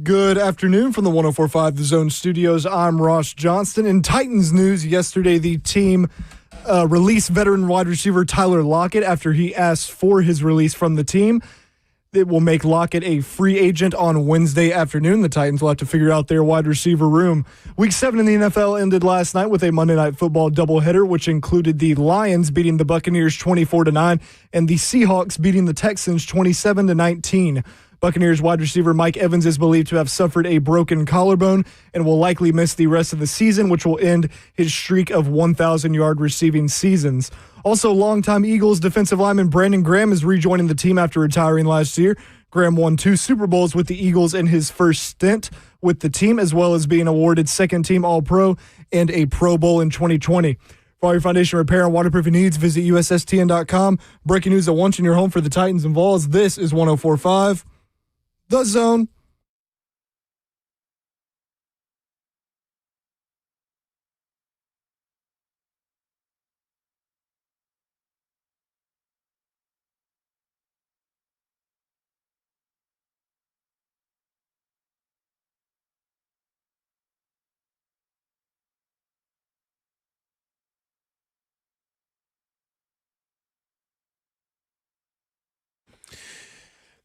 Good afternoon from the 104.5 The Zone Studios. I'm Ross Johnston. In Titans news, yesterday the team released veteran wide receiver Tyler Lockett after he asked for his release from the team. It will make Lockett a free agent on Wednesday afternoon. The Titans will have to figure out their wide receiver room. Week 7 in the NFL ended last night with a Monday Night Football doubleheader, which included the Lions beating the Buccaneers 24-9 and the Seahawks beating the Texans 27-19. Buccaneers wide receiver Mike Evans is believed to have suffered a broken collarbone and will likely miss the rest of the season, which will end his streak of 1,000-yard receiving seasons. Also, longtime Eagles defensive lineman Brandon Graham is rejoining the team after retiring last year. Graham won 2 Super Bowls with the Eagles in his first stint with the team, as well as being awarded second-team All-Pro and a Pro Bowl in 2020. For all your foundation repair and waterproofing needs, visit USSTN.com. Breaking news at once in your home for the Titans and Vols. This is 104.5 The Zone.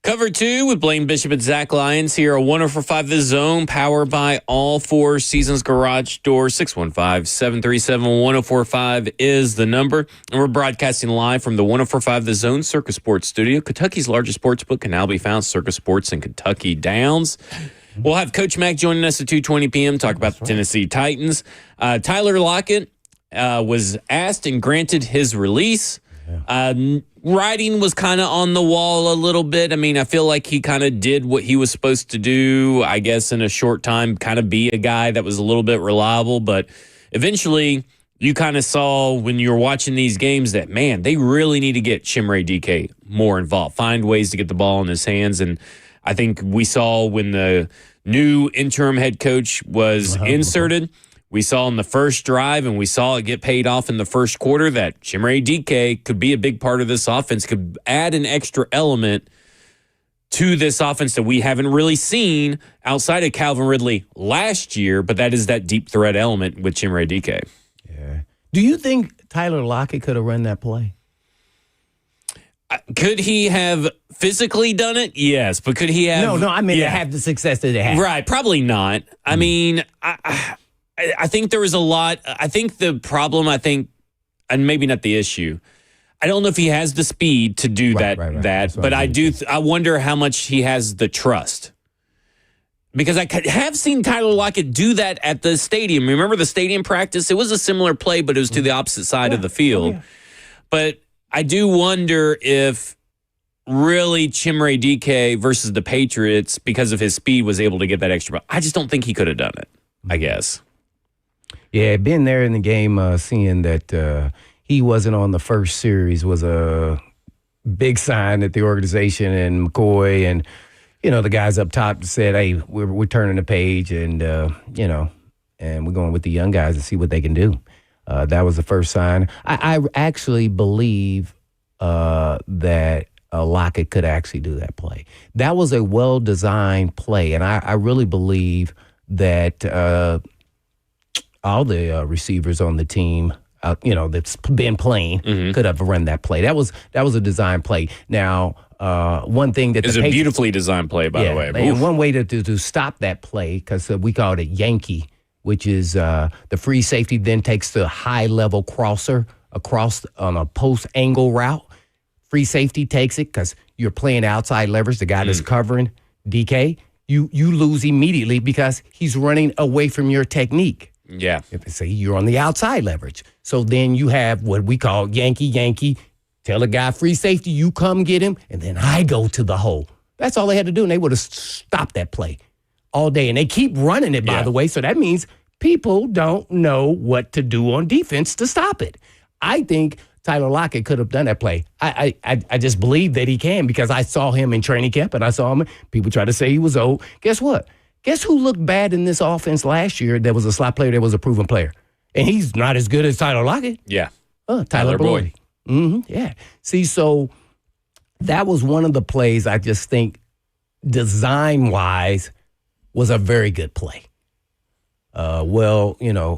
Cover 2 with Blaine Bishop and Zach Lyons here on 104.5 The Zone, powered by All Four Seasons Garage Door. 615-737-1045 is the number. And we're broadcasting live from the 104.5 The Zone Circus Sports Studio. Kentucky's largest sports book can now be found, Circus Sports in Kentucky Downs. We'll have Coach Mack joining us at 2:20 p.m. talk about the Tennessee Titans. Tyler Lockett was asked and granted his release. Writing was kind of on the wall a little bit. I mean, I feel like he kind of did what he was supposed to do, I guess, in a short time, kind of be a guy that was a little bit reliable. But eventually, you kind of saw when you were watching these games that, man, they really need to get Chimere Dike more involved, find ways to get the ball in his hands. And I think we saw when the new interim head coach was inserted, we saw in the first drive, and we saw it get paid off in the first quarter, that Chimere Dike could be a big part of this offense, could add an extra element to this offense that we haven't really seen outside of Calvin Ridley last year, but that is that deep threat element with Chimere Dike. Yeah. Do you think Tyler Lockett could have run that play? Could he have physically done it? Yes, but could he have? No, I mean, have the success that they had. Right, probably not. I mean, I think there was a lot. I think the problem, and maybe not the issue, I don't know if he has the speed to do that. But I wonder how much he has the trust. Because I have seen Tyler Lockett do that at the stadium. Remember the stadium practice? It was a similar play, but it was to the opposite side of the field. But I do wonder if really Chimere Dike versus the Patriots, because of his speed, was able to get that extra. I just don't think he could have done it, I guess. Yeah, being there in the game, seeing that he wasn't on the first series was a big sign that the organization and McCoy and, the guys up top said, hey, we're turning the page and, and we're going with the young guys to see what they can do. That was the first sign. I actually believe that Lockett could actually do that play. That was a well-designed play, and I really believe that all the receivers on the team, that's been playing, could have run that play. That was a design play. Now, one thing that it's a beautifully designed play, by the way. And one way to stop that play, because we called it Yankee, which is the free safety then takes the high-level crosser across on a post-angle route. Free safety takes it because you're playing outside leverage, the guy that's covering DK. You lose immediately because he's running away from your technique. Yeah. If say you're on the outside leverage. So then you have what we call Yankee. Tell a guy free safety, you come get him, and then I go to the hole. That's all they had to do, and they would have stopped that play all day. And they keep running it, by the way, so that means people don't know what to do on defense to stop it. I think Tyler Lockett could have done that play. I just believe that he can, because I saw him in training camp, and I saw him. People try to say he was old. Guess what? Guess who looked bad in this offense last year that was a slot player that was a proven player? And he's not as good as Tyler Lockett. Yeah. Tyler Boyd. Yeah. See, so that was one of the plays I just think design-wise was a very good play. Well,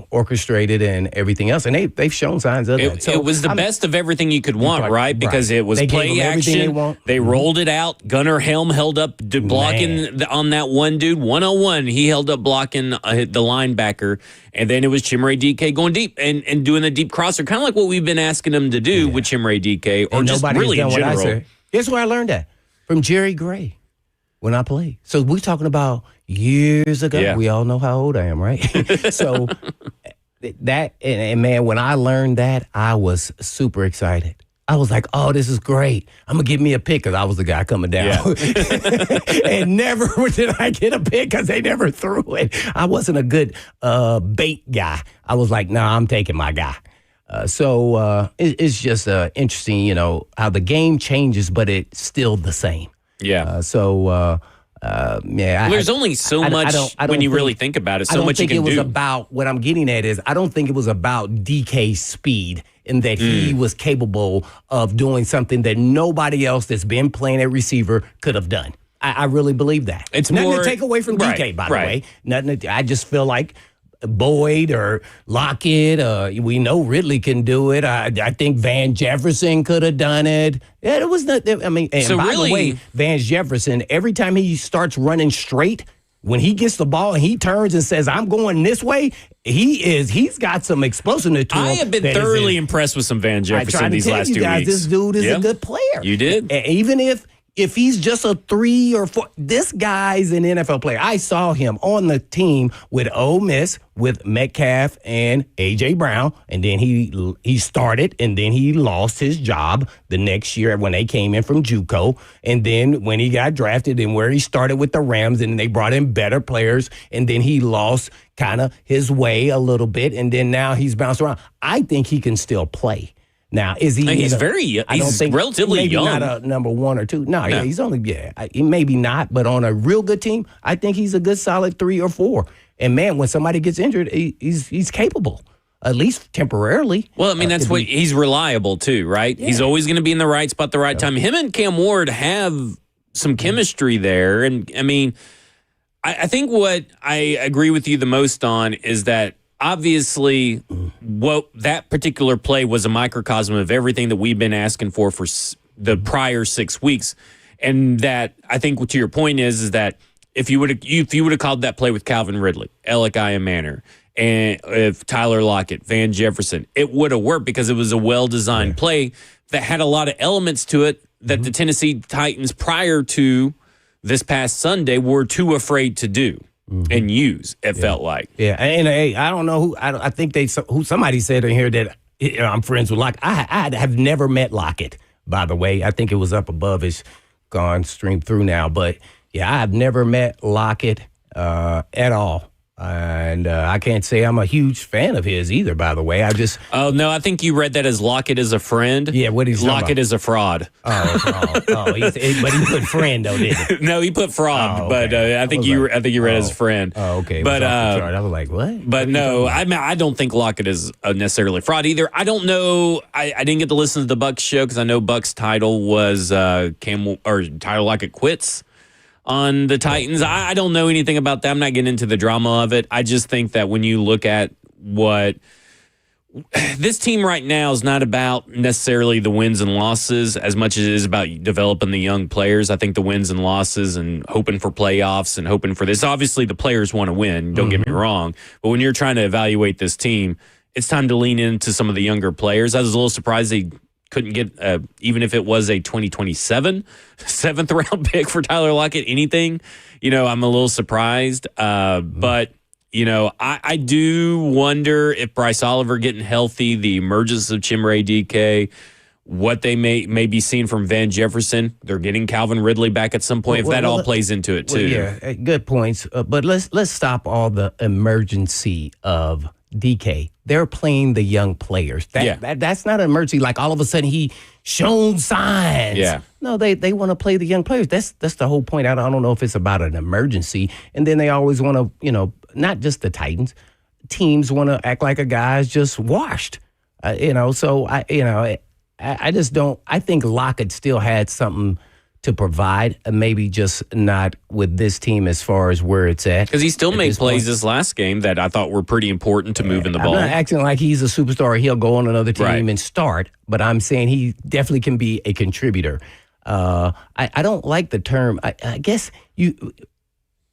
orchestrated and everything else. And they've shown signs of that. So it was the best of everything you could want, right? Because it was They gave play them everything they action. want. They rolled it out. Gunnar Helm held up blocking on that one dude. 101, he held up blocking the linebacker. And then it was Chimere DK going deep and doing the deep crosser, kind of like what we've been asking him to do with Chimere DK, or And just nobody's really in done what I general. said. Guess where I learned that? From Jerry Gray when I played. So we're talking about years ago. Yeah. We all know how old I am, right? So that, and man, when I learned that, I was super excited. I was like, oh, this is great. I'm going to give me a pick because I was the guy coming down. And never did I get a pick because they never threw it. I wasn't a good bait guy. I was like, nah, I'm taking my guy. So it's just interesting, how the game changes, but it's still the same. Yeah. There's only so much when you really think about it. So much you can do. I don't think it was about, what I'm getting at is, I don't think it was about DK's speed and that he was capable of doing something that nobody else that's been playing at receiver could have done. I really believe that. It's nothing more to take away from DK, by the way. Nothing. I just feel like Boyd or Lockett, we know Ridley can do it. I think Van Jefferson could have done it. Yeah, it was not. I mean, and So by really- the way, Van Jefferson, every time he starts running straight, when he gets the ball and he turns and says, "I'm going this way," he's got some explosiveness to him. I have been that is thoroughly impressed with some Van I Jefferson tried to these tell last you 2 guys, weeks. this dude is Yeah. a good player. You did. Even if he's just a 3 or 4, this guy's an NFL player. I saw him on the team with Ole Miss with Metcalf and A.J. Brown, and then he started, and then he lost his job the next year when they came in from JUCO, and then when he got drafted and where he started with the Rams, and they brought in better players, and then he lost kind of his way a little bit, and then now he's bounced around. I think he can still play. Now, is he? And he's relatively maybe young. not a number 1 or 2. No, yeah, he's only maybe not, but on a real good team, I think he's a good solid 3 or 4. And man, when somebody gets injured, he's capable, at least temporarily. Well, I mean, that's what he's reliable too, right? Yeah. He's always going to be in the right spot at the right time. Him and Cam Ward have some chemistry there. And I mean, I think what I agree with you the most on is that obviously what that particular play was a microcosm of everything that we've been asking for the prior 6 weeks. And that I think to your point is that if you would have called that play with Calvin Ridley, Alec Manor, and if Tyler Lockett, Van Jefferson, it would have worked because it was a well-designed play that had a lot of elements to it that the Tennessee Titans prior to this past Sunday were too afraid to do and use, it felt like. Yeah, and hey, I don't know who. I think somebody said in here that I'm friends with Lockett. I have never met Lockett, by the way. I think it was up above. It's gone streamed through now, but yeah, I've never met Lockett at all. And I can't say I'm a huge fan of his either, by the way. Oh, no, I think you read that as Lockett is a friend. Yeah, what he's talking Lockett about. is a fraud. but he put friend, though, didn't he? No, he put fraud, Oh, but okay. I think was you like, read it as friend. Oh, okay. But I was like, what? But no, I don't think Lockett is necessarily fraud either. I don't know. I didn't get to listen to the Bucks show because I know Bucks' title was Tyler Lockett quits on the Titans. I don't know anything about that. I'm not getting into the drama of it. I just think that when you look at what this team right now is not about necessarily the wins and losses as much as it is about developing the young players. I think the wins and losses and hoping for playoffs and hoping for this. Obviously, the players want to win. Don't get me wrong. But when you're trying to evaluate this team, it's time to lean into some of the younger players. I was a little surprised they couldn't get, even if it was a 2027 seventh round pick for Tyler Lockett, anything, I'm a little surprised. But, I do wonder if Bryce Oliver getting healthy, the emergence of Chimere DK, what they may be seeing from Van Jefferson. They're getting Calvin Ridley back at some point, if that all plays into it too. Yeah, good points. But let's stop all the emergency of DK. They're playing the young players. That's not an emergency. Like all of a sudden he shown signs. Yeah. No, they want to play the young players. That's the whole point. I don't know if it's about an emergency. And then they always want to, not just the Titans, teams want to act like a guy's just washed. So I just don't. I think Lockett still had something to provide, maybe just not with this team as far as where it's at. Because he still made plays this last game that I thought were pretty important to moving the ball. I'm not acting like he's a superstar. He'll go on another team Right. and start, but I'm saying he definitely can be a contributor. I don't like the term. I guess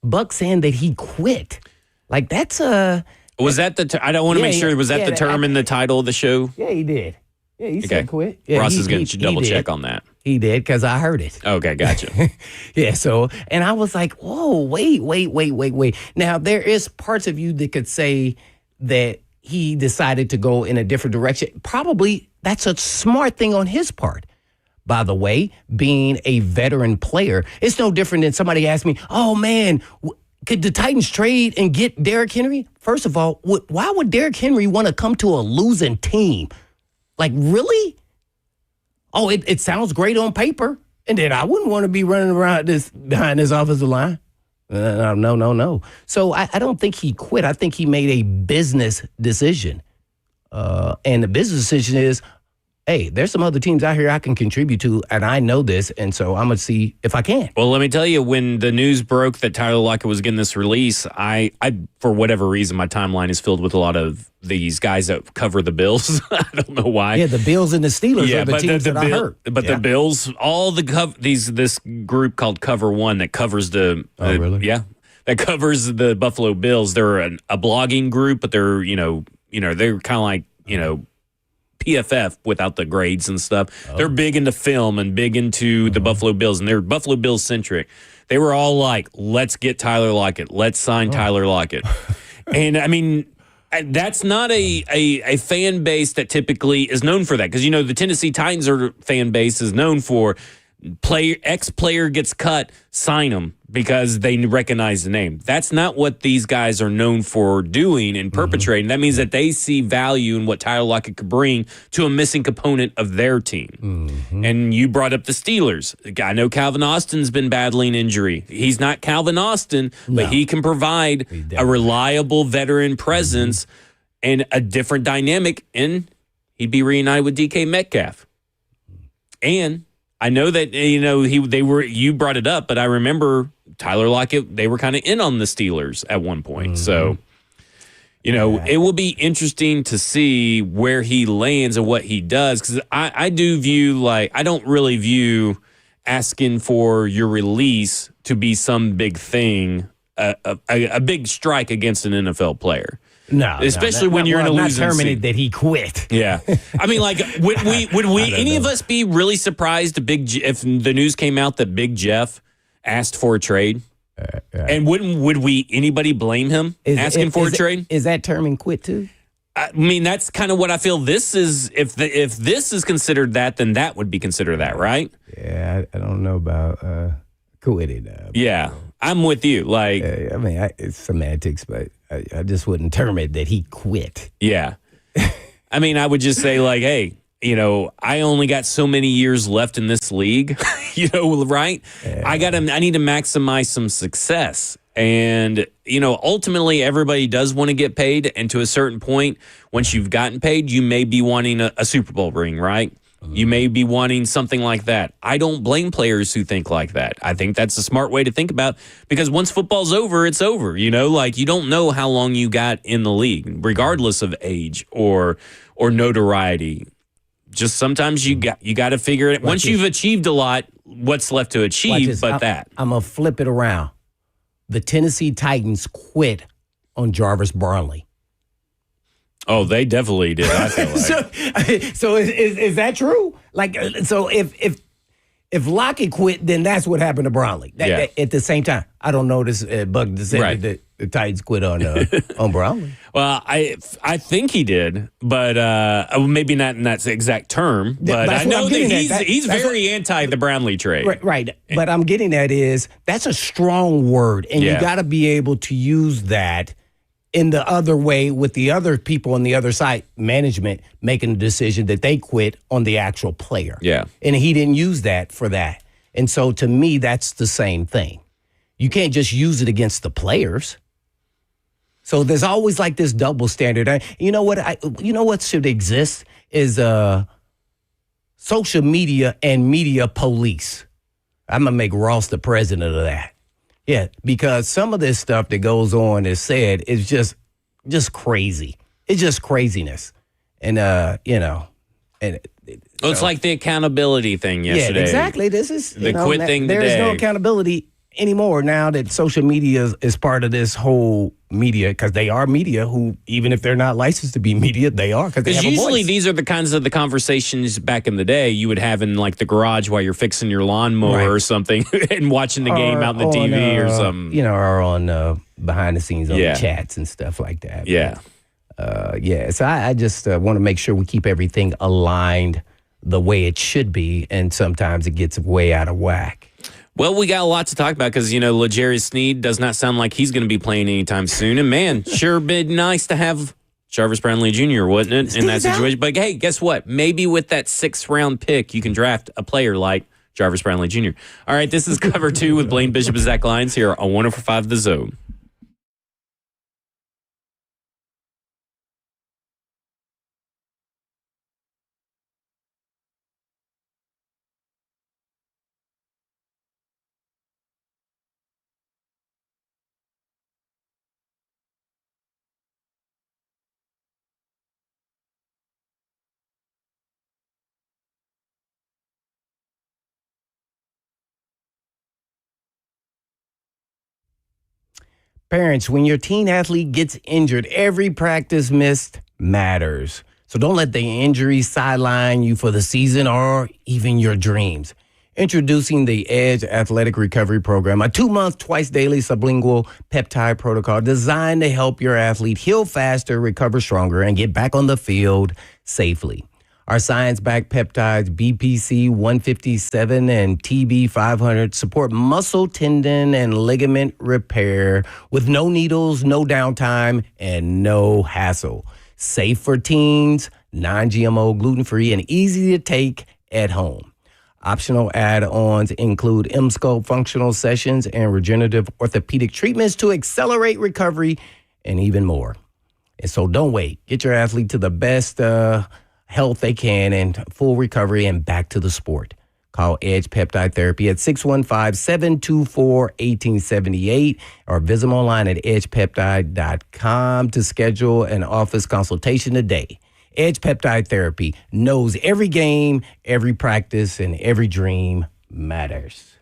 Buck saying that he quit. Like that's a. Was that the? I don't want to make sure. Was that the term in the title of the show? Yeah, he did. Yeah, he said quit. Yeah, Ross is going to double check on that. He did because I heard it. Okay, gotcha. Yeah, so, and I was like, whoa, wait. Now, there is parts of you that could say that he decided to go in a different direction. Probably that's a smart thing on his part. By the way, being a veteran player, it's no different than somebody asked me, oh, man, could the Titans trade and get Derrick Henry? First of all, why would Derrick Henry want to come to a losing team? Like, really? Oh, it sounds great on paper. And then I wouldn't want to be running around behind this offensive line. No. So I don't think he quit. I think he made a business decision. And the business decision is, hey, there's some other teams out here I can contribute to, and I know this, and so I'm going to see if I can. Well, let me tell you, when the news broke that Tyler Lockett was getting this release, I for whatever reason, my timeline is filled with a lot of these guys that cover the Bills. I don't know why. Yeah, the Bills and the Steelers are the teams that I heard. But the Bills, all the this group called Cover One that covers the really? that covers the Buffalo Bills. They're a blogging group, but they're they're kind of like PFF without the grades and stuff. Oh. They're big into film and big into the Buffalo Bills, and they're Buffalo Bills centric. They were all like, let's get Tyler Lockett. Let's sign Tyler Lockett. And I mean, that's not a fan base that typically is known for that. Because, the Tennessee Titans fan base is known for ex-player gets cut, sign them because they recognize the name. That's not what these guys are known for doing and perpetrating. That means that they see value in what Tyler Lockett could bring to a missing component of their team. And you brought up the Steelers. I know Calvin Austin's been battling injury. He's not Calvin Austin, but he can provide a reliable veteran presence and a different dynamic, and he'd be reunited with DK Metcalf. And I know that you brought it up, but I remember Tyler Lockett, they were kind of in on the Steelers at one point. So, it will be interesting to see where he lands and what he does, because I do view, I don't really view asking for your release to be some big thing, a big strike against an NFL player. No, especially when you're in a losing season. That he quit. Yeah, I mean, would we any of us be really surprised if the news came out that Big Jeff asked for a trade? And would anybody blame him asking for a trade? Is that term in quit too? I mean, that's kind of what I feel. This is if this is considered that, then that would be considered that, right? Yeah, I don't know about quitting. Yeah, I'm with you. I mean, it's semantics, but I just wouldn't term it that he quit. Yeah. I mean, I would just say, hey, I only got so many years left in this league, right? Yeah. I need to maximize some success. And, ultimately everybody does want to get paid. And to a certain point, once you've gotten paid, you may be wanting a Super Bowl ring, right? You may be wanting something like that. I don't blame players who think like that. I think that's a smart way to think about, because once football's over, it's over. You don't know how long you got in the league, regardless of age or notoriety. Just sometimes you got to figure it. Once you've achieved a lot, what's left to achieve but that? I'm going to flip it around. The Tennessee Titans quit on Jarvis Brownlee. Oh, they definitely did. I feel like. So is that true? So if Lockett quit, then that's what happened to Brownlee. At the same time, I don't know this. Bug said that the Titans quit on Brownlee. Well, I think he did, but maybe not in that exact term. But I know that he's very anti the Brownlee trade. Right. But I'm getting at is that's a strong word, and you got to be able to use that in the other way with the other people on the other side, management making a decision that they quit on the actual player. Yeah. And he didn't use that for that. And so to me, that's the same thing. You can't just use it against the players. So there's always this double standard. You know what should exist is social media and media police. I'm going to make Ross the president of that. Yeah, because some of this stuff that goes on is said is just crazy. It's just craziness. And, and Well, it's like the accountability thing yesterday. yeah, exactly. This is The quit thing There is no today. accountability anymore now that social media is part of this whole media, because they are media who, even if they're not licensed to be media, they are because they have Because a usually voice. these are the kinds of the conversations back in the day you would have in like the garage while you're fixing your lawnmower Right. or something and watching the game out on the TV or something. Or on behind the scenes on Yeah. the chats and stuff like that. Yeah. So I just want to make sure we keep everything aligned the way it should be, and sometimes it gets way out of whack. Well, we got a lot to talk about because, LeJarius Sneed does not sound like he's going to be playing anytime soon. And, man, sure been nice to have Jarvis Brownlee Jr., wasn't it, in that situation? But, hey, guess what? Maybe with that 6th-round pick, you can draft a player like Jarvis Brownlee Jr. All right, this is Cover 2 with Blaine Bishop and Zach Lyons here on 104.5 The Zone. Parents, when your teen athlete gets injured, every practice missed matters. So don't let the injury sideline you for the season or even your dreams. Introducing the Edge Athletic Recovery Program, a 2-month, twice daily sublingual peptide protocol designed to help your athlete heal faster, recover stronger, and get back on the field safely. Our science-backed peptides BPC 157 and TB 500 support muscle, tendon, and ligament repair with no needles, no downtime, and no hassle. Safe for teens, non-GMO, gluten-free, and easy to take at home. Optional add-ons include M-Sculpt functional sessions and regenerative orthopedic treatments to accelerate recovery and even more. And so don't wait. Get your athlete to the best health they can and full recovery and back to the sport. Call Edge Peptide Therapy at 615-724-1878 or visit them online at edgepeptide.com to schedule an office consultation today. Edge Peptide Therapy knows every game, every practice, and every dream matters.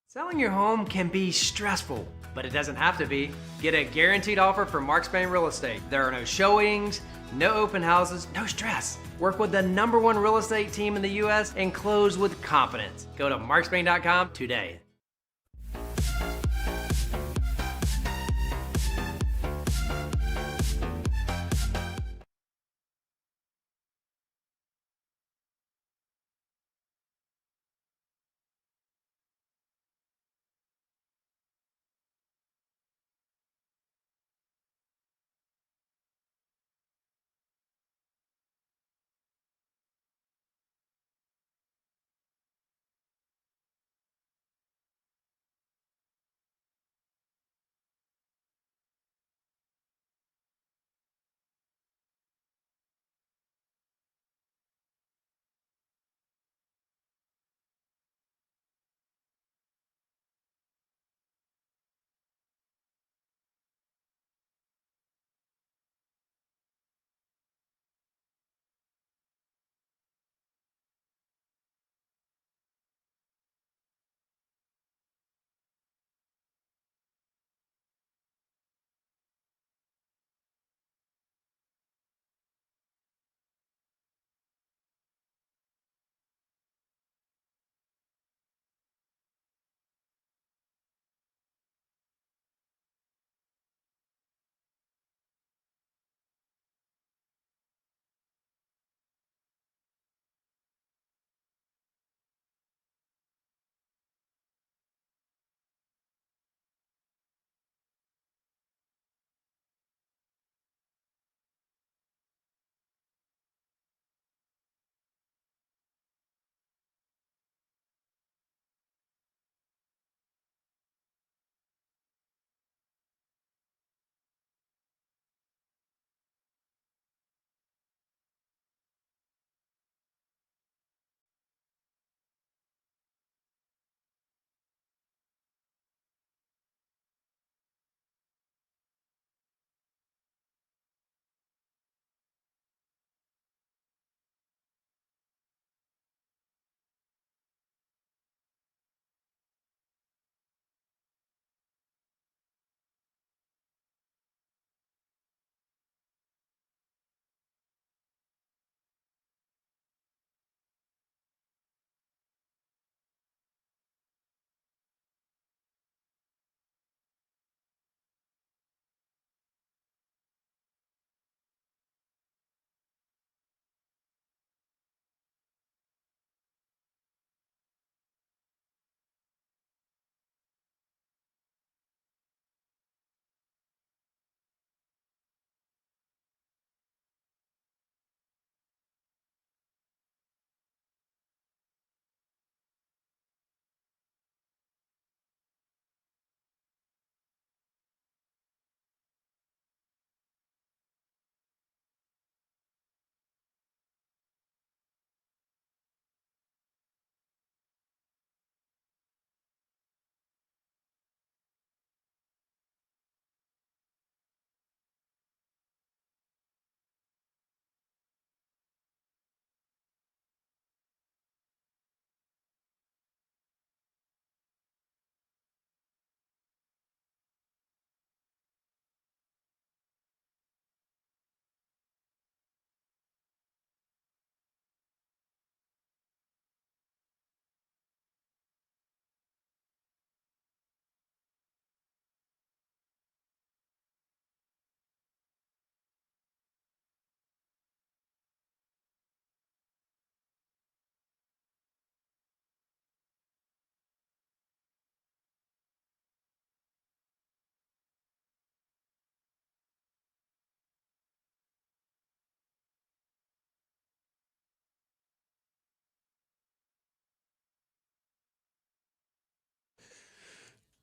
Selling your home can be stressful, but it doesn't have to be. Get a guaranteed offer from Mark Spain Real Estate. There are no showings, no open houses, no stress. Work with the #1 real estate team in the U.S. and close with confidence. Go to markspain.com today.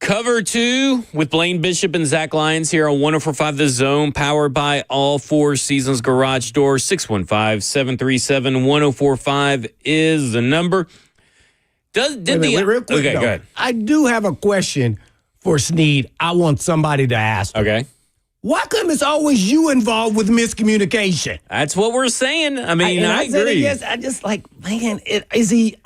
Cover 2 with Blaine Bishop and Zach Lyons here on 104.5 The Zone, powered by All Four Seasons Garage Door. 615-737-1045 is the number. Wait, real quick, okay, though, go ahead. I do have a question for Snead. I want somebody to ask. Okay. Why come it's always you involved with miscommunication? That's what we're saying. I mean, I said it, agree. yes, I just like, man, is he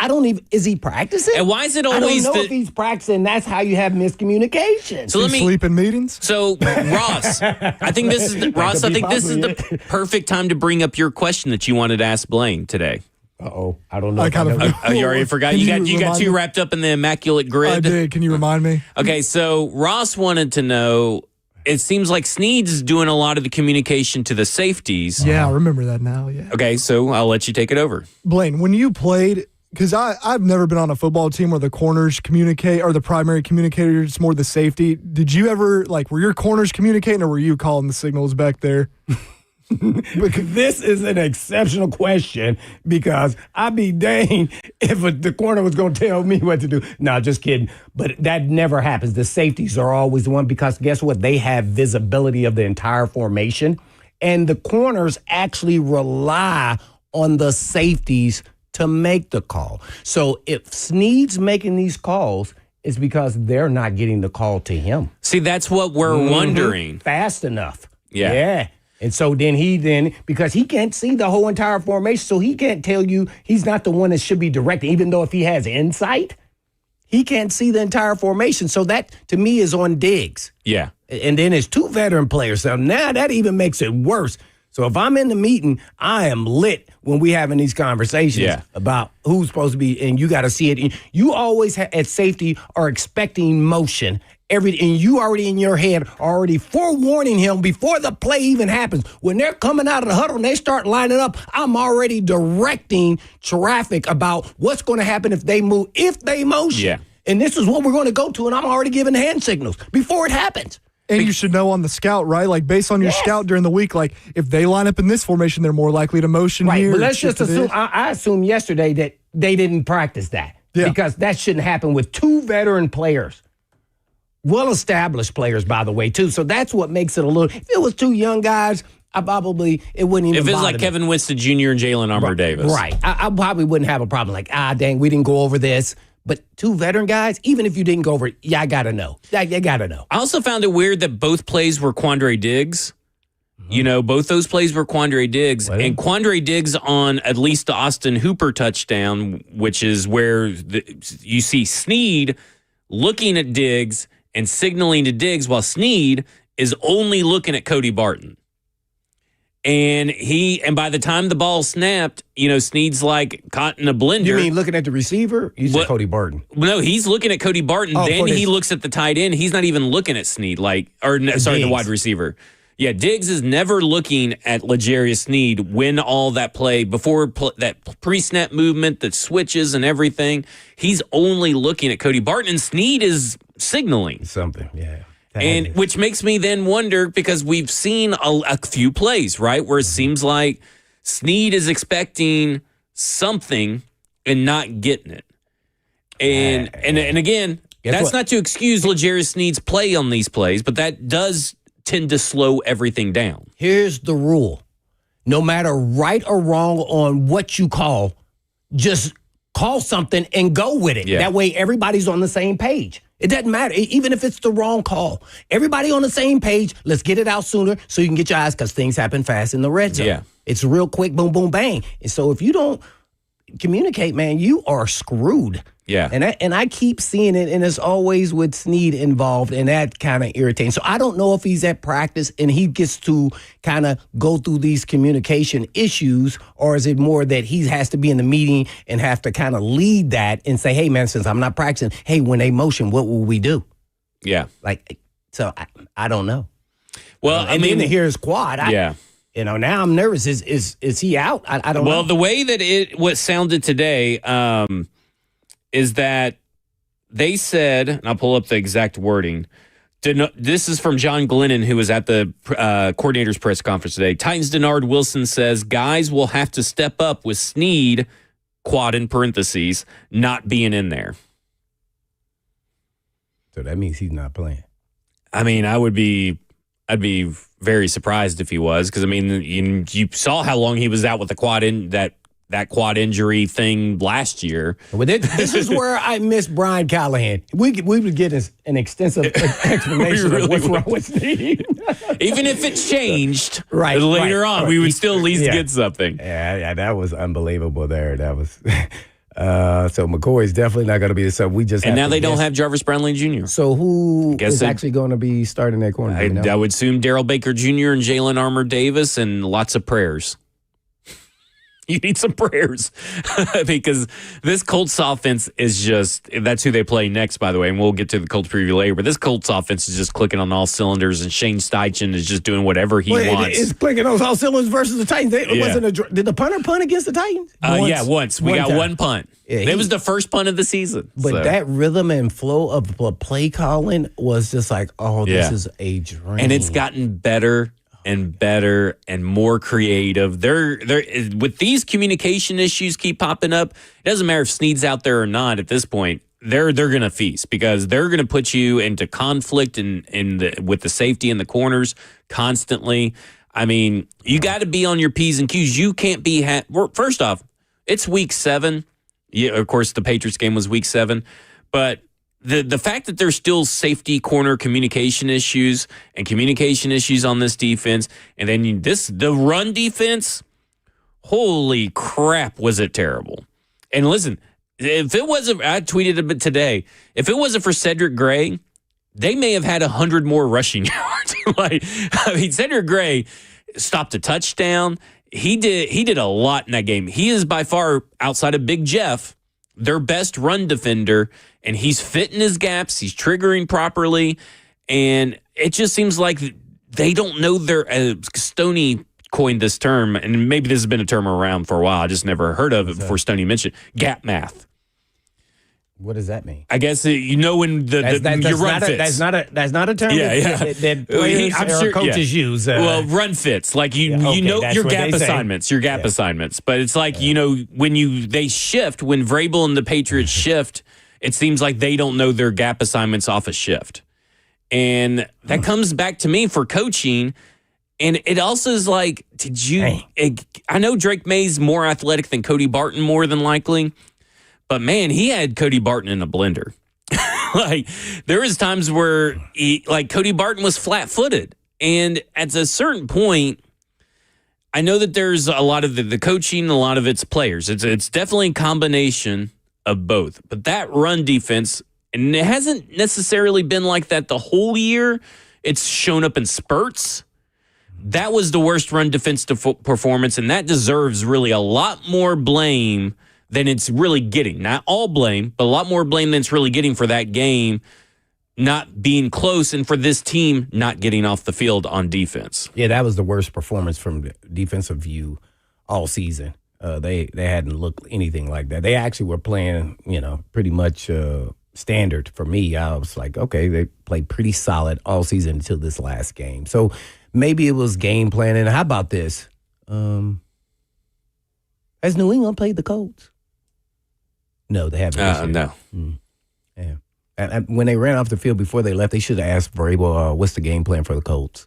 practicing? And why is it I always don't know if he's practicing. That's how you have miscommunication. So let me sleep in meetings? So Ross, I think this is the perfect time to bring up your question that you wanted to ask Blaine today. Uh-oh. I don't know. I kind of. You already forgot. Can You got too wrapped up in the immaculate grid. I did. Can you remind me? Okay, so Ross wanted to know, it seems like Snead's doing a lot of the communication to the safeties. Yeah, I remember that now. Yeah. Okay, so I'll let you take it over. Blaine, when you played, because I've never been on a football team where the corners communicate or the primary communicator, it's more the safety. Did you ever, were your corners communicating or were you calling the signals back there? This is an exceptional question because I'd be dang if the corner was going to tell me what to do. No, just kidding. But that never happens. The safeties are always the one because guess what? They have visibility of the entire formation. And the corners actually rely on the safeties to make the call. So if Snead's making these calls, it's because they're not getting the call to him. See, that's what we're wondering. Fast enough. Yeah. Yeah. And so then because he can't see the whole entire formation, so he can't tell you, he's not the one that should be directing, even though if he has insight, he can't see the entire formation. So that, to me, is on Diggs. Yeah. And then there's 2 veteran players. So now that even makes it worse. So if I'm in the meeting, I am lit when we having these conversations about who's supposed to be, and you got to see it. You always at safety are expecting motion. And you already in your head are already forewarning him before the play even happens. When they're coming out of the huddle and they start lining up, I'm already directing traffic about what's going to happen if they move, if they motion. Yeah. And this is what we're going to go to, and I'm already giving hand signals before it happens. And you should know on the scout, right? Based on your scout during the week, if they line up in this formation, they're more likely to motion here. But let's just assume, I assumed yesterday that they didn't practice that. Yeah. Because that shouldn't happen with 2 veteran players. Well-established players, by the way, too. So that's what makes it a little. If it was 2 young guys, it wouldn't even. If it's bother like me. Kevin Winston Jr. and Jalen Armour Davis, right? I probably wouldn't have a problem. Dang, we didn't go over this. But 2 veteran guys, even if you didn't go over it, I gotta know. You gotta know. I also found it weird that both plays were Quandre Diggs. Both those plays were Quandre Diggs. Well, and Quandre Diggs on at least the Austin Hooper touchdown, which is where you see Snead looking at Diggs and signaling to Diggs while Snead is only looking at Cody Barton. And by the time the ball snapped, Snead's like caught in a blender. You mean looking at the receiver? You said Cody Barton. No, he's looking at Cody Barton. Then he looks at the tight end. He's not even looking at Snead, the wide receiver. Yeah, Diggs is never looking at L'Jarius Snead when all that play, before that pre-snap movement, the switches and everything. He's only looking at Cody Barton, and Snead is signaling. Something, yeah. And which makes me then wonder, because we've seen a few plays, right, where it seems like Snead is expecting something and not getting it. And again, that's not to excuse L'Jarius Snead's play on these plays, but that does tend to slow everything down. Here's the rule. No matter right or wrong on what you call, just call something and go with it. Yeah. That way everybody's on the same page. It doesn't matter, even if it's the wrong call. Everybody on the same page. Let's get it out sooner so you can get your eyes, because things happen fast in the red zone. Yeah. It's real quick, boom, boom, bang. And so if you don't communicate, man, you are screwed. Yeah. And I keep seeing it, and it's always with Snead involved, and that kind of irritates. So I don't know if he's at practice and he gets to kind of go through these communication issues, or is it more that he has to be in the meeting and have to kind of lead that and say, hey, man, since I'm not practicing, hey, when they motion, what will we do? Yeah. So I don't know. Well, and then to hear his quad, yeah. Now I'm nervous. Is he out? I don't know. Well, the way that what sounded today is that they said, and I'll pull up the exact wording. This is from John Glennon, who was at the coordinator's press conference today. Titans' Denard Wilson says guys will have to step up with Snead, quad in parentheses, not being in there. So that means he's not playing. I mean, I'd be very surprised if he was, because I mean, you saw how long he was out with the that quad injury thing last year. Well, this is where I miss Brian Callahan. We would get an extensive explanation really of what's wrong with Steve. Even if it changed Right, later on, right. we would still at least Yeah. get something. Yeah, that was unbelievable there. That was so McCoy's definitely not going to be the sub. We just And have now to they don't guess. have Jarvis Brownlee Jr. So who Guess is it- actually going to be starting that corner? Do you know? I would assume Daryl Baker Jr. and Jalen Armour Davis, and lots of prayers. You need some prayers because this Colts offense is that's who they play next, by the way. And we'll get to the Colts preview later. But this Colts offense is just clicking on all cylinders, and Shane Steichen is just doing whatever he wants. It's clicking on all cylinders versus the Titans. It Yeah. wasn't did the punter punt against the Titans? Once. We got time. one punt. Yeah, It was the first punt of the season. But so. that rhythm and flow of the play calling was just like, oh, this Yeah. is a dream. And it's gotten better and better and more creative. They're with these communication issues keep popping up. It doesn't matter if Snead's out there or not at this point. They're going to feast because they're going to put you into conflict with the safety in the corners constantly. I mean, you got to be on your P's and Q's. You can't be first off, it's week 7. Yeah, of course the Patriots game was week 7, but the fact that there's still safety corner communication issues on this defense, and then the run defense, holy crap, was it terrible. And listen, if it wasn't, I tweeted a bit today, if it wasn't for Cedric Gray, they may have had 100 more rushing yards. Cedric Gray stopped a touchdown. He did a lot in that game. He is by far, outside of Big Jeff, their best run defender, and he's fitting his gaps. He's triggering properly, and it just seems like they don't know Stoney coined this term, and maybe this has been a term around for a while. I just never heard of it before Stoney mentioned gap math. What does that mean? I guess when your run fits. That's not a term that players or coaches use. Well, run fits, like you know that's your what gap they say. assignments, but it's like when they shift, when Vrabel and the Patriots shift, it seems like they don't know their gap assignments off a shift, and that comes back to me for coaching. And it also is like, I know Drake May's more athletic than Cody Barton, more than likely. But man, he had Cody Barton in a blender. Like there was times where Cody Barton was flat-footed, and at a certain point, I know that there's a lot of the coaching, a lot of it's players. It's definitely a combination of both. But that run defense, and it hasn't necessarily been like that the whole year. It's shown up in spurts. That was the worst run defense performance, and that deserves really a lot more blame than it's really getting. Not all blame, but a lot more blame than it's really getting for that game not being close and for this team not getting off the field on defense. Yeah, that was the worst performance from the defensive view all season. They hadn't looked anything like that. They actually were playing, pretty much standard for me. I was like, okay, they played pretty solid all season until this last game. So maybe it was game planning. How about this? Has New England played the Colts? No, they haven't. No. Yeah. And when they ran off the field before they left, they should have asked Vrabel, what's the game plan for the Colts?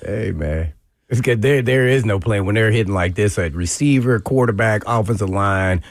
Hey, man. It's good. There is no plan when they're hitting like this at receiver, quarterback, offensive line.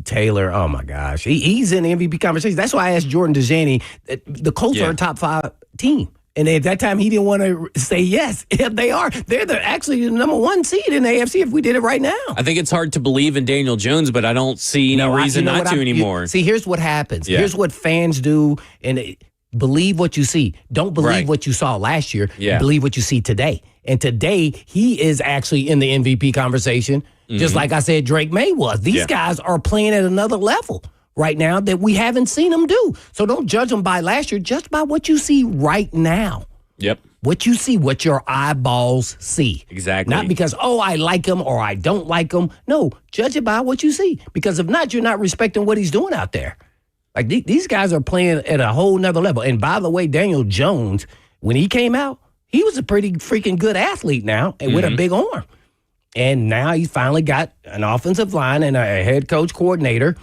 Taylor, oh my gosh. He's in the MVP conversation. That's why I asked Jordan DeJani. The Colts are a top 5 team. And at that time, he didn't want to say yes. They are. They're actually the number 1 seed in the AFC if we did it right now. I think it's hard to believe in Daniel Jones, but I don't see any reason not to anymore. See, here's what happens. Yeah. Here's what fans do, and believe what you see. Don't believe what you saw last year. Yeah. Believe what you see today. And today, he is actually in the MVP conversation, just like I said Drake May was. These guys are playing at another level right now that we haven't seen them do. So don't judge them by last year, just by what you see right now. Yep. What you see, what your eyeballs see. Exactly. Not because, I like him or I don't like him. No, judge it by what you see. Because if not, you're not respecting what he's doing out there. Like these guys are playing at a whole nother level. And by the way, Daniel Jones, when he came out, he was a pretty freaking good athlete now and with a big arm. And now he's finally got an offensive line and a head coach coordinator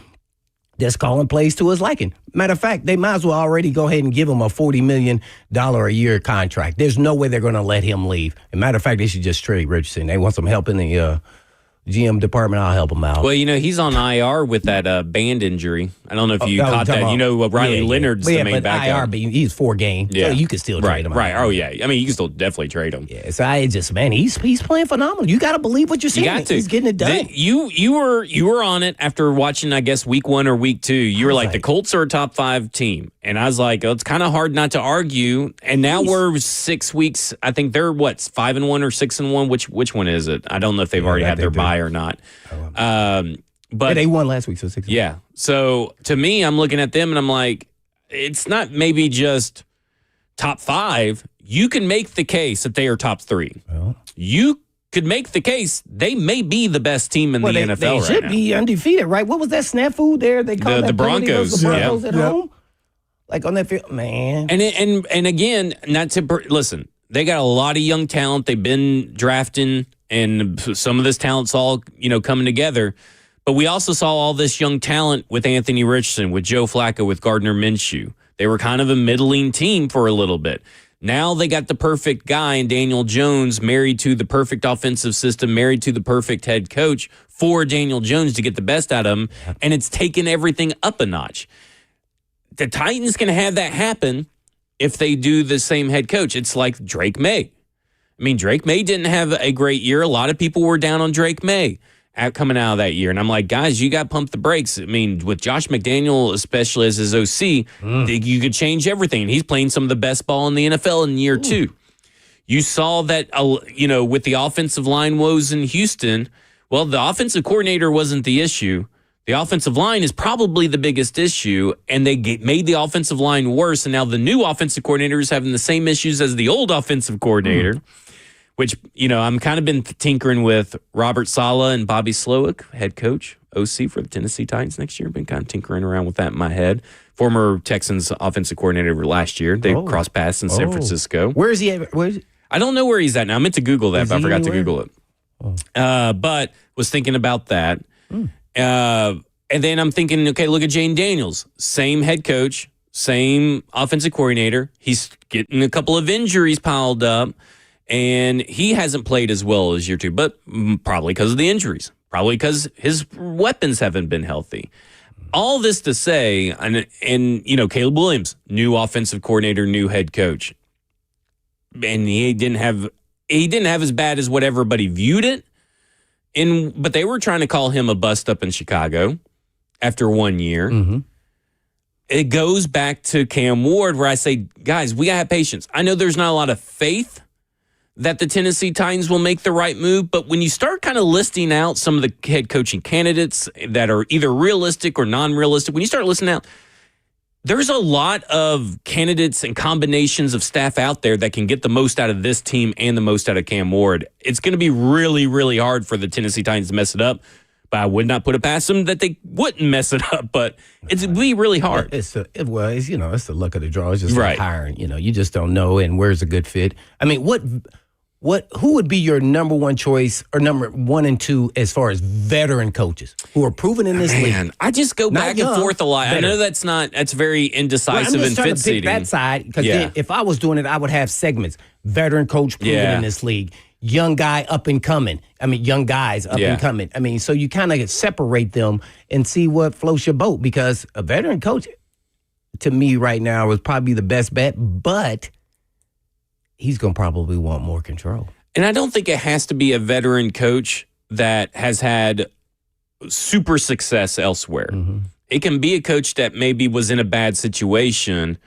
that's calling plays to his liking. Matter of fact, they might as well already go ahead and give him a $40 million a year contract. There's no way they're going to let him leave. As a matter of fact, they should just trade Richardson. They want some help in the GM department. I'll help him out. Well, he's on IR with that band injury. I don't know if you caught that. Riley Leonard's the main backup. IR, but he's 4 games. Yeah. So you can still trade him. Right. Oh, yeah. I mean, you can still definitely trade him. Yeah. So he's playing phenomenal. You got to believe what you're seeing. You got to. He's getting it done. You were on it after watching, I guess, week 1 or week 2. You were like, the Colts are a top 5 team. And I was like, it's kind of hard not to argue. And now we're 6 weeks. I think they're 5-1 or 6-1. Which one is it? I don't know if they've already had their bye or not. But they won last week, so 6. Yeah. So to me, I'm looking at them and I'm like, it's not maybe just top 5. You can make the case that they are top 3. Well, you could make the case they may be the best team in the NFL right now. They should be undefeated, right? What was that snafu there? They called the Broncos. The Broncos at home? Like on that field, man. And again, not to listen, they got a lot of young talent. They've been drafting, and some of this talent's all coming together. But we also saw all this young talent with Anthony Richardson, with Joe Flacco, with Gardner Minshew. They were kind of a middling team for a little bit. Now they got the perfect guy in Daniel Jones, married to the perfect offensive system, married to the perfect head coach for Daniel Jones to get the best out of him, and it's taken everything up a notch. The Titans can have that happen if they do the same head coach. It's like Drake May. I mean, Drake May didn't have a great year. A lot of people were down on Drake May coming out of that year. And I'm like, guys, you got to pump the brakes. I mean, with Josh McDaniel, especially as his OC, you could change everything. And he's playing some of the best ball in the NFL in year 2. You saw that, with the offensive line woes in Houston, well, the offensive coordinator wasn't the issue. The offensive line is probably the biggest issue, and they made the offensive line worse, and now the new offensive coordinator is having the same issues as the old offensive coordinator, which, I'm kind of been tinkering with Robert Saleh and Bobby Slowick, head coach, OC for the Tennessee Titans next year. Been kind of tinkering around with that in my head. Former Texans offensive coordinator last year. They crossed paths in San Francisco. Where is he at? I don't know where he's at now. I meant to Google that, but I forgot to Google it. But was thinking about that. And then I'm thinking, okay, look at Jane Daniels. Same head coach, same offensive coordinator. He's getting a couple of injuries piled up, and he hasn't played as well as year 2, but probably because of the injuries. Probably because his weapons haven't been healthy. All this to say, and Caleb Williams, new offensive coordinator, new head coach. And he didn't have as bad as what everybody viewed it. But they were trying to call him a bust up in Chicago after 1 year. Mm-hmm. It goes back to Cam Ward, where I say, guys, we got to have patience. I know there's not a lot of faith that the Tennessee Titans will make the right move, but when you start kind of listing out some of the head coaching candidates that are either realistic or non-realistic, when you start listing out, there's a lot of candidates and combinations of staff out there that can get the most out of this team and the most out of Cam Ward. It's going to be really, really hard for the Tennessee Titans to mess it up, but I would not put it past them that they wouldn't mess it up, but it'd be really hard. It's the luck of the draw. It's just like hiring. You just don't know, and where's a good fit. I mean, who would be your number 1 choice or number 1 and 2 as far as veteran coaches who are proven in this league? I just go back and forth a lot. Veteran. I know that's very indecisive and fit seating. That side, because if I was doing it, I would have segments. Veteran coach proven in this league. Young guy up and coming. I mean, young guys up and coming. I mean, so you kind of separate them and see what floats your boat, because a veteran coach, to me right now, is probably the best bet, but he's going to probably want more control. And I don't think it has to be a veteran coach that has had super success elsewhere. Mm-hmm. It can be a coach that maybe was in a bad situation,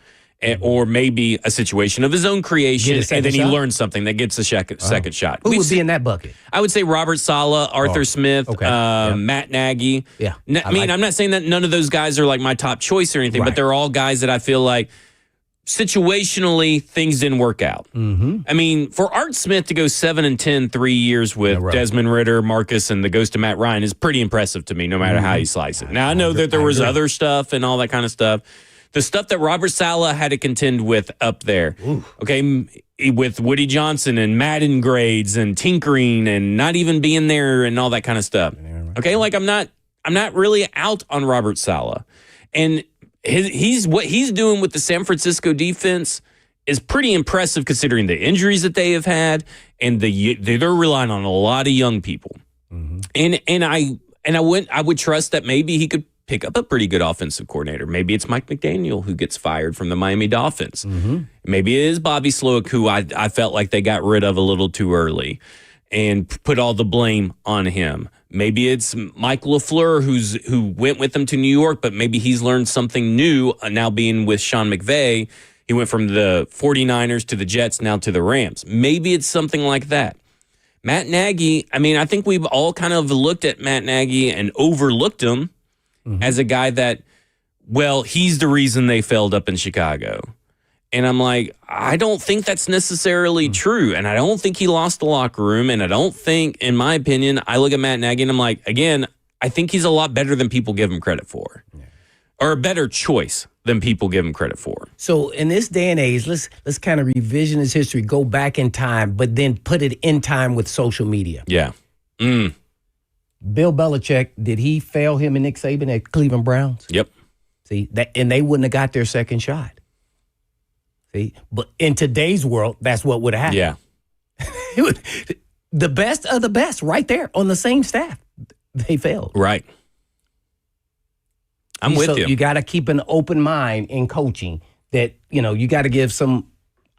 or maybe a situation of his own creation, and then he learns something that gets a second shot. Who would be in that bucket? I would say Robert Saleh, Arthur Smith, Matt Nagy. Yeah. I'm not saying that none of those guys are like my top choice or anything, but they're all guys that I feel like situationally, things didn't work out. Mm-hmm. I mean, for Art Smith to go 7-10, 3 years with Desmond Ridder, Marcus, and the ghost of Matt Ryan is pretty impressive to me, no matter how you slice it. Now, I know that there was other stuff and all that kind of stuff. The stuff that Robert Saleh had to contend with up there, with Woody Johnson and Madden grades and tinkering and not even being there and all that kind of stuff. Okay, like I'm not not really out on Robert Saleh. And what he's doing with the San Francisco defense is pretty impressive considering the injuries that they have had, and they're relying on a lot of young people. And I would trust that maybe he could pick up a pretty good offensive coordinator. Maybe it's Mike McDaniel who gets fired from the Miami Dolphins. Maybe it is Bobby Slowick, who I felt like they got rid of a little too early and put all the blame on him. Maybe it's Mike LaFleur who went with them to New York, but maybe he's learned something new now being with Sean McVay. He went from the 49ers to the Jets, now to the Rams. Maybe it's something like that. Matt Nagy, I mean, I think we've all kind of looked at Matt Nagy and overlooked him as a guy that, well, he's the reason they failed up in Chicago. And I'm like, I don't think that's necessarily true. And I don't think he lost the locker room. And I don't think, in my opinion, I look at Matt Nagy and I'm like, again, I think he's a lot better than people give him credit for. Or a better choice than people give him credit for. So in this day and age, let's kind of revision his history, go back in time, but then put it in time with social media. Yeah. Bill Belichick, did he fail him and Nick Saban at Cleveland Browns? Yep. See, and they wouldn't have got their second shot. See, but in today's world, that's what would have happened. Yeah. The best of the best right there on the same staff. They failed. Right. I'm with you. You got to keep an open mind in coaching that, you got to give some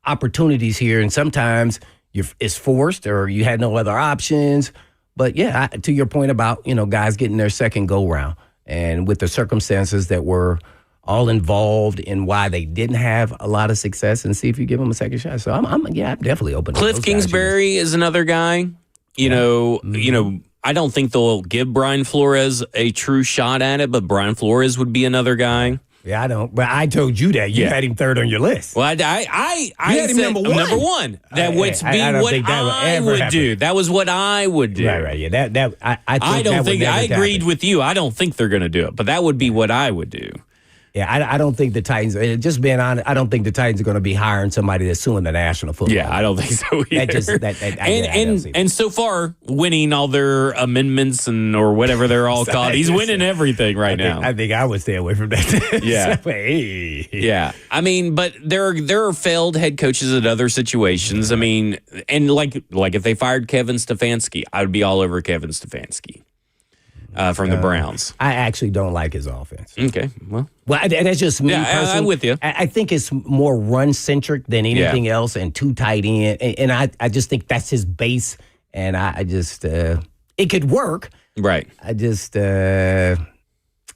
opportunities here. And sometimes it's forced or you had no other options. But, yeah, to your point about, guys getting their second go-round and with the circumstances that were all involved in why they didn't have a lot of success, and see if you give them a second shot. So, I'm definitely open to Cliff those Kingsbury is another guy. I don't think they'll give Brian Flores a true shot at it, but Brian Flores would be another guy. Yeah, I don't. But I told you that. You had him third on your list. Well, I had him said number one. Number one. That would be what I would do. That was what I would do. Right. Yeah. I don't think I agreed with you. I don't think they're going to do it, but that would be what I would do. Yeah, I don't think the Titans, just being honest, I don't think the Titans are going to be hiring somebody that's suing the National Football League. Yeah, I don't think so either. And so far, winning all their amendments or whatever they're all called. He's winning everything now. I think I would stay away from that. Yeah. Hey. Yeah. I mean, but there are failed head coaches at other situations. I mean, and like if they fired Kevin Stefanski, I would be all over Kevin Stefanski. From the Browns. I actually don't like his offense. Okay, well, that's just me personally. I'm with you. I think it's more run-centric than anything else and too tight end. And I just think that's his base. And I just, it could work. Right. I just, I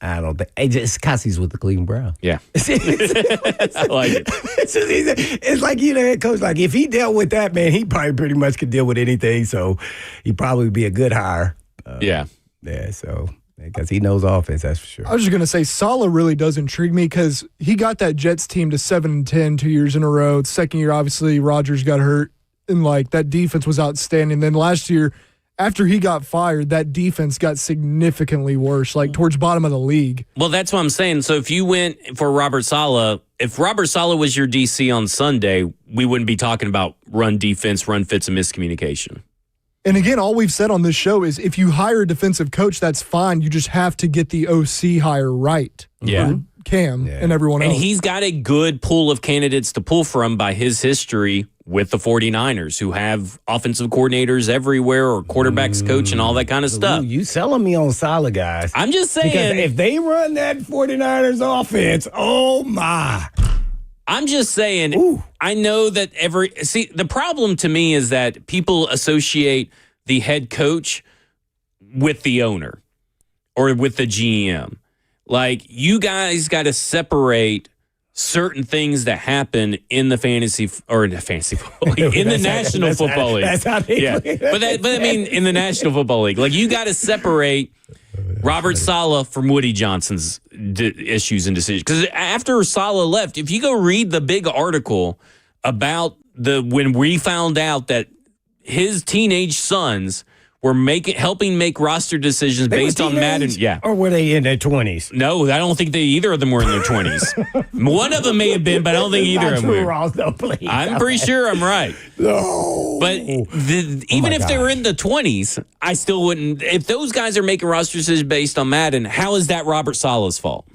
don't think, it's because he's with the Cleveland Browns. Yeah. I like it. It's like, head coach, like if he dealt with that, man, he probably pretty much could deal with anything. So he'd probably be a good hire. Yeah. Yeah, so because he knows offense, that's for sure. I was just going to say, Saleh really does intrigue me because he got that Jets team to 7-10 2 years in a row. Second year, obviously, Rodgers got hurt, and that defense was outstanding. Then last year, after he got fired, that defense got significantly worse, towards bottom of the league. Well, that's what I'm saying. So if you went for Robert Saleh, if Robert Saleh was your DC on Sunday, we wouldn't be talking about run defense, run fits, and miscommunication. And again, all we've said on this show is if you hire a defensive coach, that's fine. You just have to get the OC hire right. Yeah. Cam and everyone else. And he's got a good pool of candidates to pull from by his history with the 49ers, who have offensive coordinators everywhere or quarterbacks coach and all that kind of stuff. You selling me on Saleh, guys. I'm just saying. Because if they run that 49ers offense, oh my. I'm just saying, I know that the problem to me is that people associate the head coach with the owner or with the GM. You guys got to separate certain things that happen in the fantasy football league, in the National Football League. That's how they but I mean, in the National Football League, you got to separate Robert Saleh from Woody Johnson's issues and decisions. Because after Saleh left, if you go read the big article about when we found out that his teenage sons were helping make roster decisions They were based on Madden. teenage, Yeah. Or were they in their 20s? No, I don't think either of them were in their 20s. One of them may have been, but I don't think either of them were. Ross, no, please. I'm pretty sure I'm right. No. But even if they were in the 20s, I still wouldn't. If those guys are making roster decisions based on Madden, how is that Robert Sala's fault?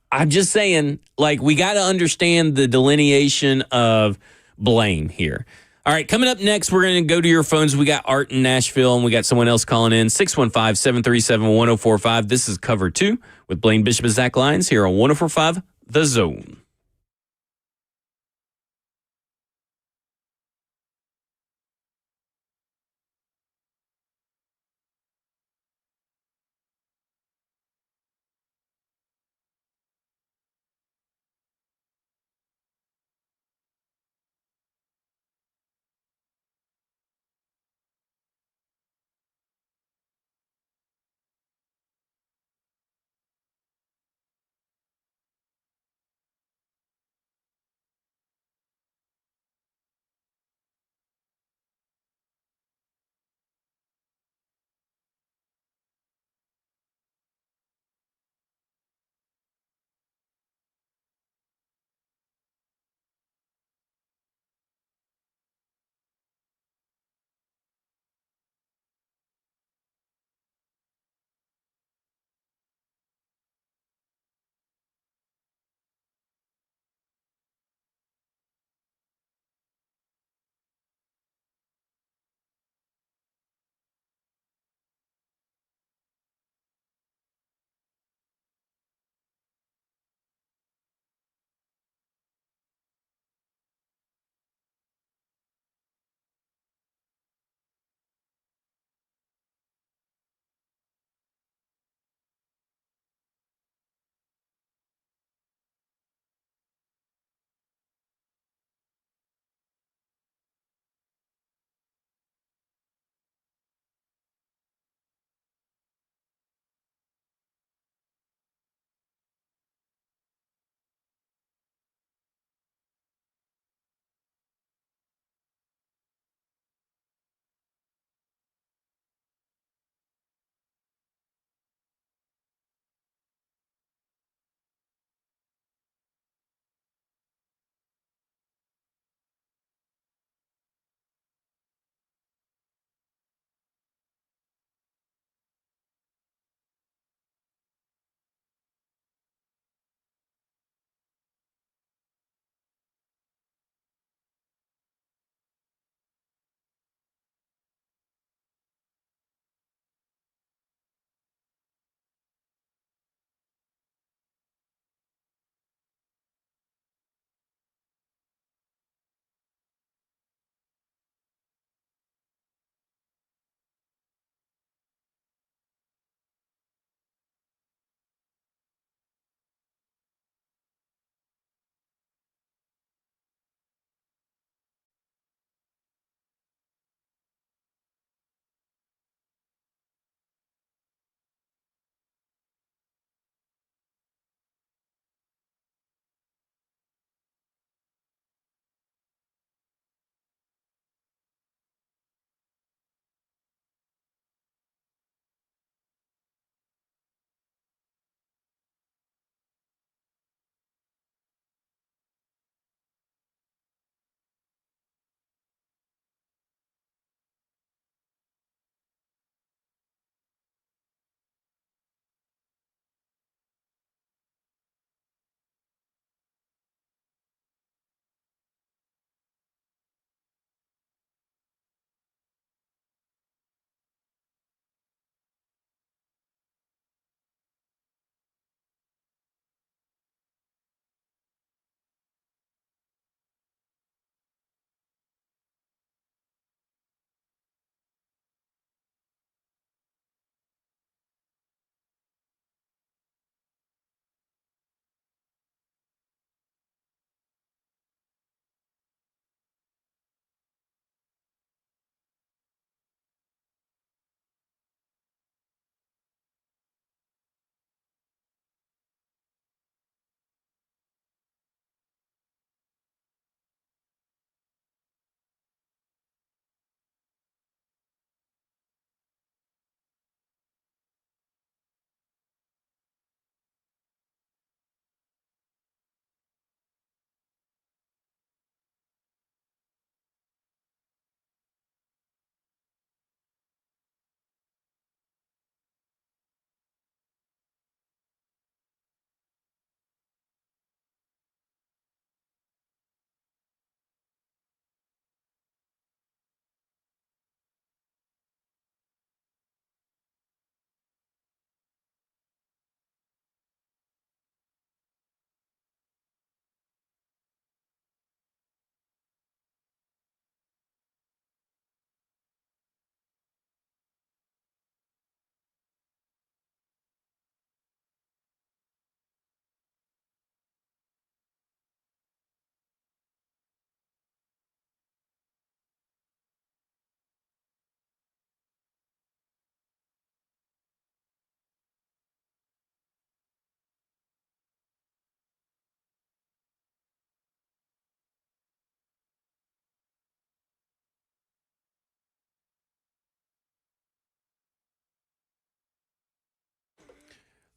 I'm just saying, like, we got to understand the delineation of blame here. All right, coming up next, we're going to go to your phones. We got Art in Nashville, and we got someone else calling in, 615-737-1045. This is Cover 2 with Blaine Bishop and Zach Lyons here on 1045 The Zone.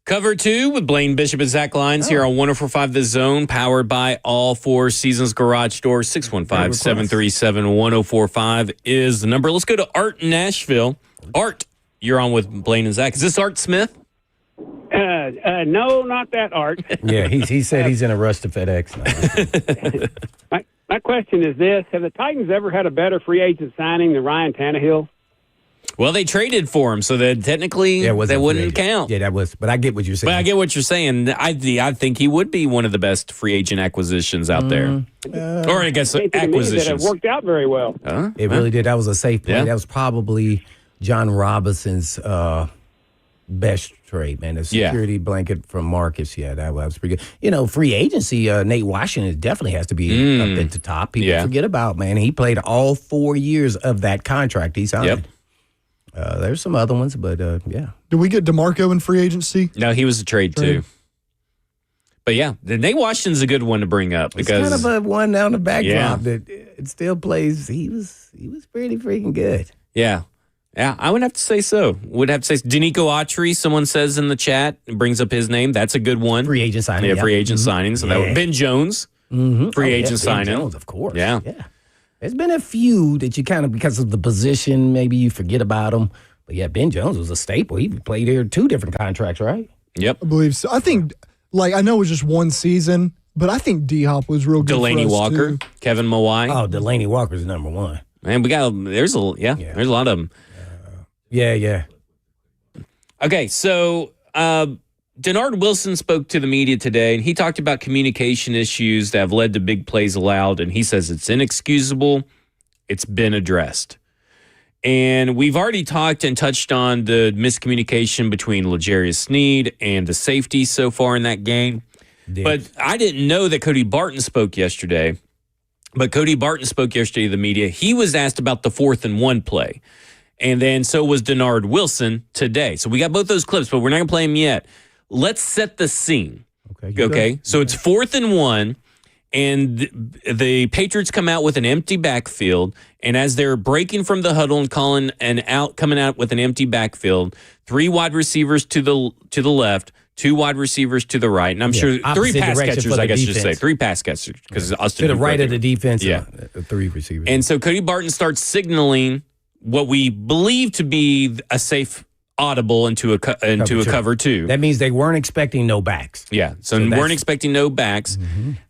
Cover 2 with Blaine Bishop and Zach Lyons here on 104.5 The Zone, powered by All Four Seasons Garage Door. 615-737-1045 is the number. Let's go to Art in Nashville. Art, you're on with Blaine and Zach. Is this Art Smith? No, not that Art. Yeah, he said he's in a rush to FedEx. My question is this: have the Titans ever had a better free agent signing than Ryan Tannehill? Well, they traded for him, so that technically that wouldn't count. Yeah, that was. But I get what you're saying. But I get what you're saying. I think he would be one of the best free agent acquisitions out there. Or I guess acquisitions. That have worked out very well. It really did. That was a safe play. Yeah. That was probably John Robinson's best trade, man. The security blanket from Marcus. Yeah, that was pretty good. Free agency, Nate Washington definitely has to be up at the top. People forget about, man. He played all 4 years of that contract he signed. Yep. There's some other ones, but yeah. Did we get DeMarco in free agency? No, he was a trade too. But yeah, the Nate Washington's a good one to bring up because it's kind of a one down the backdrop that it still plays. He was pretty freaking good. Yeah, I would have to say so. Would have to say Danico Autry. Someone says in the chat, brings up his name. That's a good one. Free agent signing. Yeah, free agent signing. So that would Ben Jones, free agent signing. Ben Jones, of course. Yeah. There's been a few that you kind of, because of the position, maybe you forget about them. But yeah, Ben Jones was a staple. He played here 2 different contracts, right? Yep. I believe so. I think, I know it was just one season, but I think D-Hop was real good Delaney for us Walker, too. Kevin Mawai. Oh, Delaney Walker's number 1. Man, there's a lot of them. Yeah. Okay, so Denard Wilson spoke to the media today, and he talked about communication issues that have led to big plays allowed, and he says it's inexcusable. It's been addressed. And we've already talked and touched on the miscommunication between L'Jarius Sneed and the safety so far in that game. But I didn't know that Cody Barton spoke yesterday. But Cody Barton spoke yesterday to the media. He was asked about the 4th and 1 play. And then so was Denard Wilson today. So we got both those clips, but we're not going to play them yet. Let's set the scene. Okay. So it's 4th and 1, and the Patriots come out with an empty backfield. And as they're breaking from the huddle and coming out with an empty backfield, 3 wide receivers to the left, 2 wide receivers to the right, and I'm sure 3 pass catchers. I guess you should say 3 pass catchers because Austin to the right of the defense. Yeah, 3 receivers. And so Cody Barton starts signaling what we believe to be a safe audible into a cover 2. That means they weren't expecting no backs. Yeah, so weren't expecting no backs.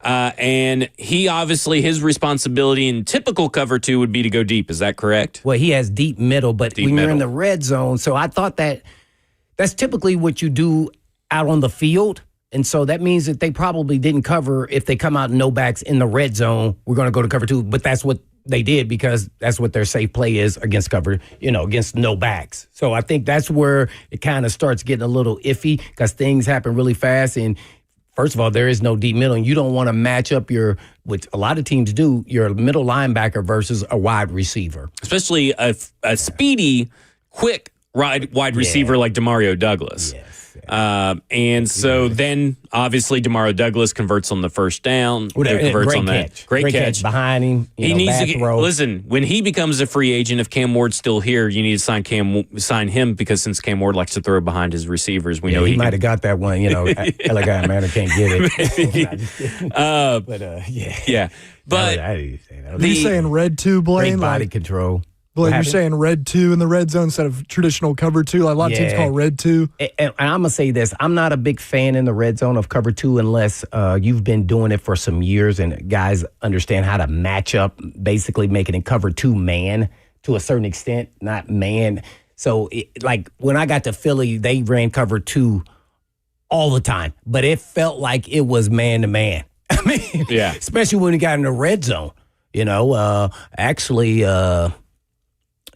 And he obviously, his responsibility in typical cover 2 would be to go deep. Is that correct? Well, he has deep middle, but when you're in the red zone, so I thought that's typically what you do out on the field. And so that means that they probably didn't cover if they come out no backs in the red zone. We're going to go to cover 2, but that's what they did because that's what their safe play is against cover, against no backs. So I think that's where it kind of starts getting a little iffy because things happen really fast. And first of all, there is no deep middle, and you don't want to match up which a lot of teams do, your middle linebacker versus a wide receiver. Especially a speedy, quick wide receiver like Demario Douglas. Yes. And so then obviously Demario Douglas converts on the first down. Converts on that. Catch. Great catch behind him. He needs to listen, when he becomes a free agent, if Cam Ward's still here, you need to sign him because since Cam Ward likes to throw behind his receivers, we know he might have got that one, Elegant Manor can't get it. Yeah. But you're saying red 2, Blaine? Great body control. Blaine, you're saying red 2 in the red zone instead of traditional cover 2. Like a lot of teams call red 2. And I'm going to say this. I'm not a big fan in the red zone of cover 2 unless you've been doing it for some years and guys understand how to match up, basically making it cover 2 man to a certain extent, not man. So, like, when I got to Philly, they ran cover 2 all the time, but it felt like it was man-to-man. I mean, especially when you got in the red zone.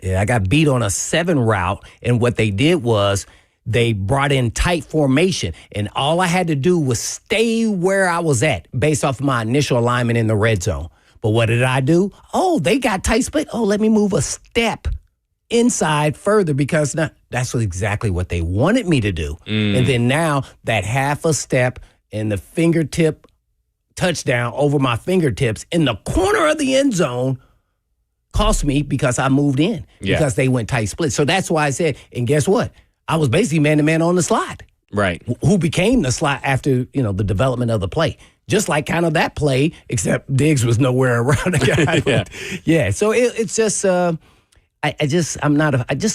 I got beat on a 7 route, and what they did was they brought in tight formation, and all I had to do was stay where I was at based off of my initial alignment in the red zone. But what did I do? Oh, they got tight split. Oh, let me move a step inside further because that's exactly what they wanted me to do. And then now that half a step and the fingertip touchdown over my fingertips in the corner of the end zone cost me because I moved in because they went tight split. So that's why I said, and guess what? I was basically man-to-man on the slide. Right. who became the slot after, the development of the play. Just like kind of that play, except Diggs was nowhere around the guy. Yeah. So it's just, I just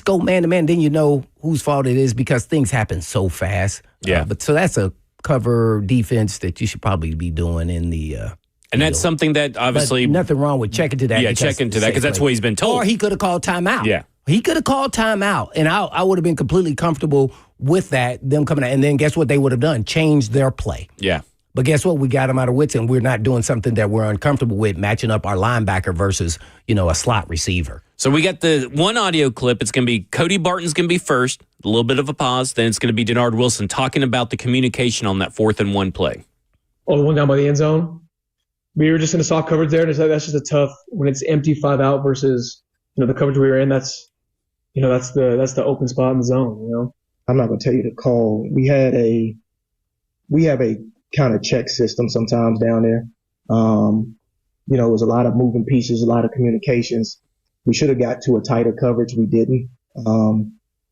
go man to man. Then you know whose fault it is because things happen so fast. Yeah. So that's a cover defense that you should probably be doing in the. And that's something that obviously. But nothing wrong with checking to that. Yeah, checking to that because that's what he's been told. Or he could have called timeout. Yeah. He could have called timeout, and I would have been completely comfortable with that, them coming out. And then guess what they would have done? Changed their play. Yeah. But guess what? We got them out of wits, and we're not doing something that we're uncomfortable with, matching up our linebacker versus, a slot receiver. So we got the one audio clip. It's going to be Cody Barton's going to be first, a little bit of a pause. Then it's going to be Denard Wilson talking about the communication on that 4th and 1 play. Oh, the one down by the end zone. We were just in a soft coverage there, and that's just a tough when it's empty 5 out versus the coverage we were in. That's that's the open spot in the zone. I'm not going to tell you to call. We have a kind of check system sometimes down there. It was a lot of moving pieces, a lot of communications. We should have got to a tighter coverage. We didn't,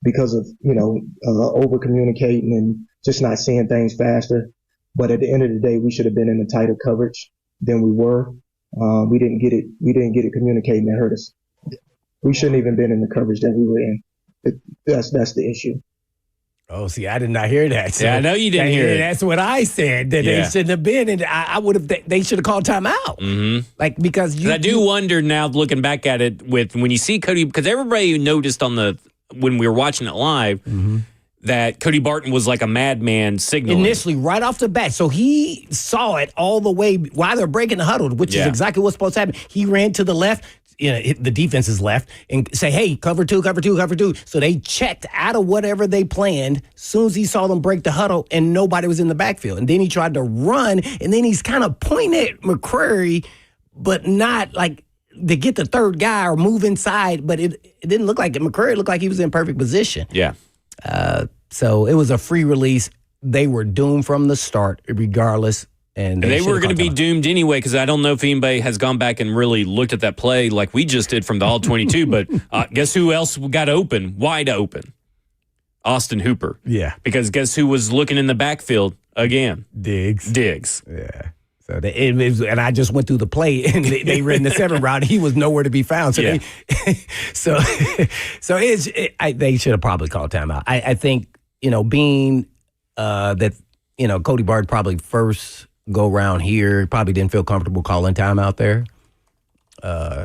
because of, over communicating and just not seeing things faster. But at the end of the day, we should have been in a tighter coverage than we were. We didn't get it communicating. That hurt us. We shouldn't even been in the coverage that we were in. That's the issue. Oh, see, I did not hear that. So I know you didn't hear it. That's what I said, that they shouldn't have been. And I would have, they should have called timeout. Mm-hmm. Like, because I do wonder now, looking back at it, when you see Cody, because everybody noticed when we were watching it live, that Cody Barton was like a madman signaling. Initially, right off the bat. So he saw it all the way while they're breaking the huddle, which is exactly what's supposed to happen. He ran to the left. The defense is left and say, hey, cover two. So they checked out of whatever they planned as soon as he saw them break the huddle and nobody was in the backfield. And then he tried to run and then he's kind of pointing at McCrary, but not like to get the third guy or move inside. But it didn't look like it. McCrary looked like he was in perfect position. Yeah. So it was a free release. They were doomed from the start regardless. And they were going to be doomed anyway because I don't know if anybody has gone back and really looked at that play like we just did from the All-22. But guess who else got open, wide open? Austin Hooper. Yeah. Because guess who was looking in the backfield again? Diggs. Yeah. So and I just went through the play and they ran the 7 route. He was nowhere to be found. So they should have probably called timeout. I think being that Cody Barton probably first go around here, probably didn't feel comfortable calling timeout there.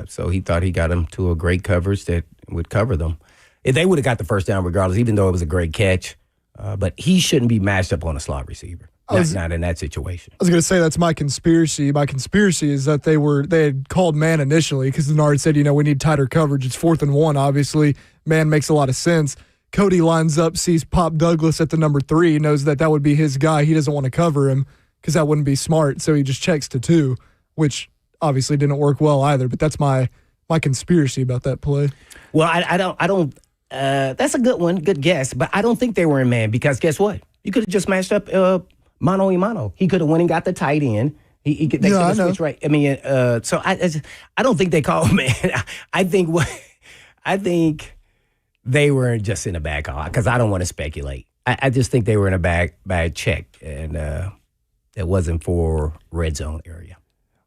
So he thought he got him to a great coverage that would cover them. If they would have got the first down regardless, even though it was a great catch. But he shouldn't be matched up on a slot receiver. Not in that situation. I was going to say that's my conspiracy. My conspiracy is that they had called man initially because Denard said, we need tighter coverage. It's 4th and 1, obviously. Man makes a lot of sense. Cody lines up, sees Pop Douglas at the number 3, knows that would be his guy. He doesn't want to cover him because that wouldn't be smart. So he just checks to 2, which obviously didn't work well either. But that's my conspiracy about that play. Well, I don't. That's a good one, good guess. But I don't think they were in man because guess what? You could have just matched up mano a mano. He could have went and got the tight end. They could have switched right. I mean, so I don't think they called man. I think they were just in a bad call because I don't want to speculate. I just think they were in a bad check, and it wasn't for red zone area.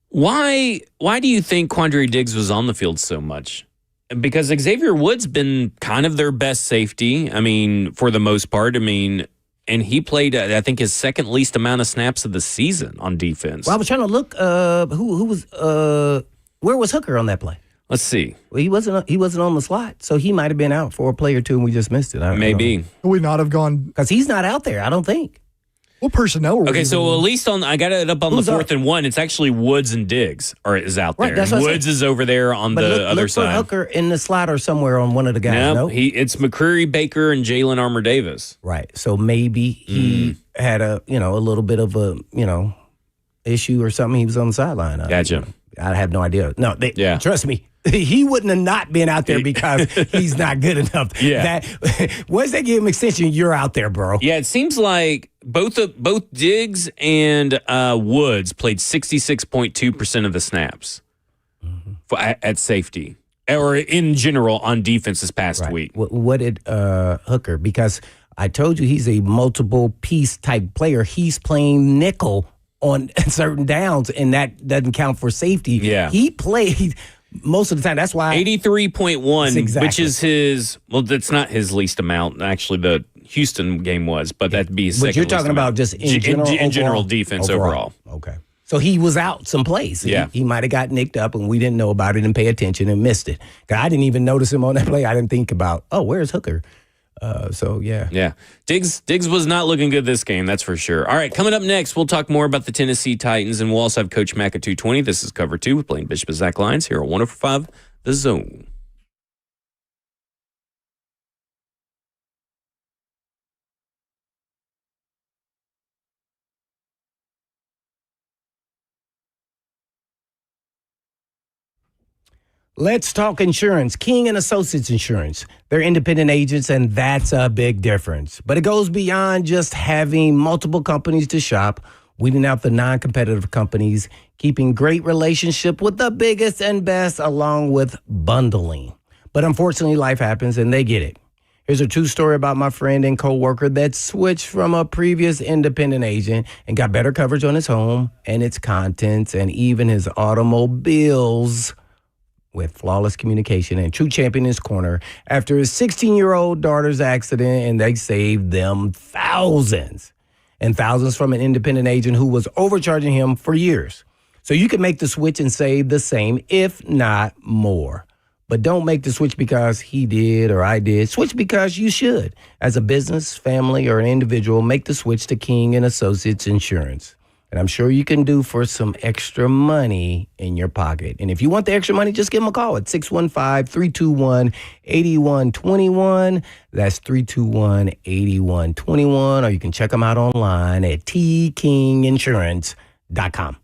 Why do you think Quandre Diggs was on the field so much? Because Xavier Woods been kind of their best safety. I mean, for the most part. I mean, and he played, I think, his second least amount of snaps of the season on defense. Well, I was trying to look. Who was? Where was Hooker on that play? Let's see. Well, he wasn't on the slot, so he might have been out for a play or two, and we just missed it. Maybe. Would we not have gone? Because he's not out there, I don't think. What personnel were we Okay, so using? at least I got it up on the 4th and 1. It's actually Woods and Diggs is out there. Right, that's what Woods is over there on the other look side. for Hooker in the slot or somewhere on one of the guys. No, it's McCreary, Baker, and Jalen Armour Davis. Right. So maybe he had a little bit of a issue or something. He was on the sideline. Gotcha. I have no idea. No, trust me. He wouldn't have not been out there because he's not good enough. Yeah. Once they give him extension, you're out there, bro. Yeah, it seems like both Diggs and Woods played 66.2% of the snaps at safety, or in general on defense this past week. What did Hooker? Because I told you he's a multiple piece type player. He's playing nickel on certain downs, and that doesn't count for safety. Yeah. He played most of the time. That's why 83.1, Exactly. which is his, well, that's not his least amount. Actually, the Houston game was, but that'd be his second But you're least talking about amount. just in general, in general overall? defense overall. Okay. So he was out someplace. Yeah. He might have got nicked up and we didn't know about it and pay attention and missed it. 'Cause I didn't even notice him on that play. I didn't think about, where's Hooker? Yeah. Yeah. Diggs was not looking good this game, that's for sure. All right, coming up next, we'll talk more about the Tennessee Titans, and we'll also have Coach Mack at 2:20. This is Cover 2 with Blaine Bishop and Zach Lyons here on 105 The Zone. Let's talk insurance. King and Associates Insurance. They're independent agents, and that's a big difference. But it goes beyond just having multiple companies to shop, weeding out the non-competitive companies, keeping great relationship with the biggest and best, along with bundling. But unfortunately, life happens, and they get it. Here's a true story about my friend and coworker that switched from a previous independent agent and got better coverage on his home and its contents and even his automobiles, with flawless communication and true champion in his corner after his 16-year-old daughter's accident, and they saved them thousands and thousands from an independent agent who was overcharging him for years. So you can make the switch and save the same, if not more. But don't make the switch because he did or I did. Switch because you should. As a business, family, or an individual, make the switch to King and Associates Insurance. And I'm sure you can do for some extra money in your pocket. And if you want the extra money, just give them a call at 615-321-8121. That's 321-8121. Or you can check them out online at tkinginsurance.com.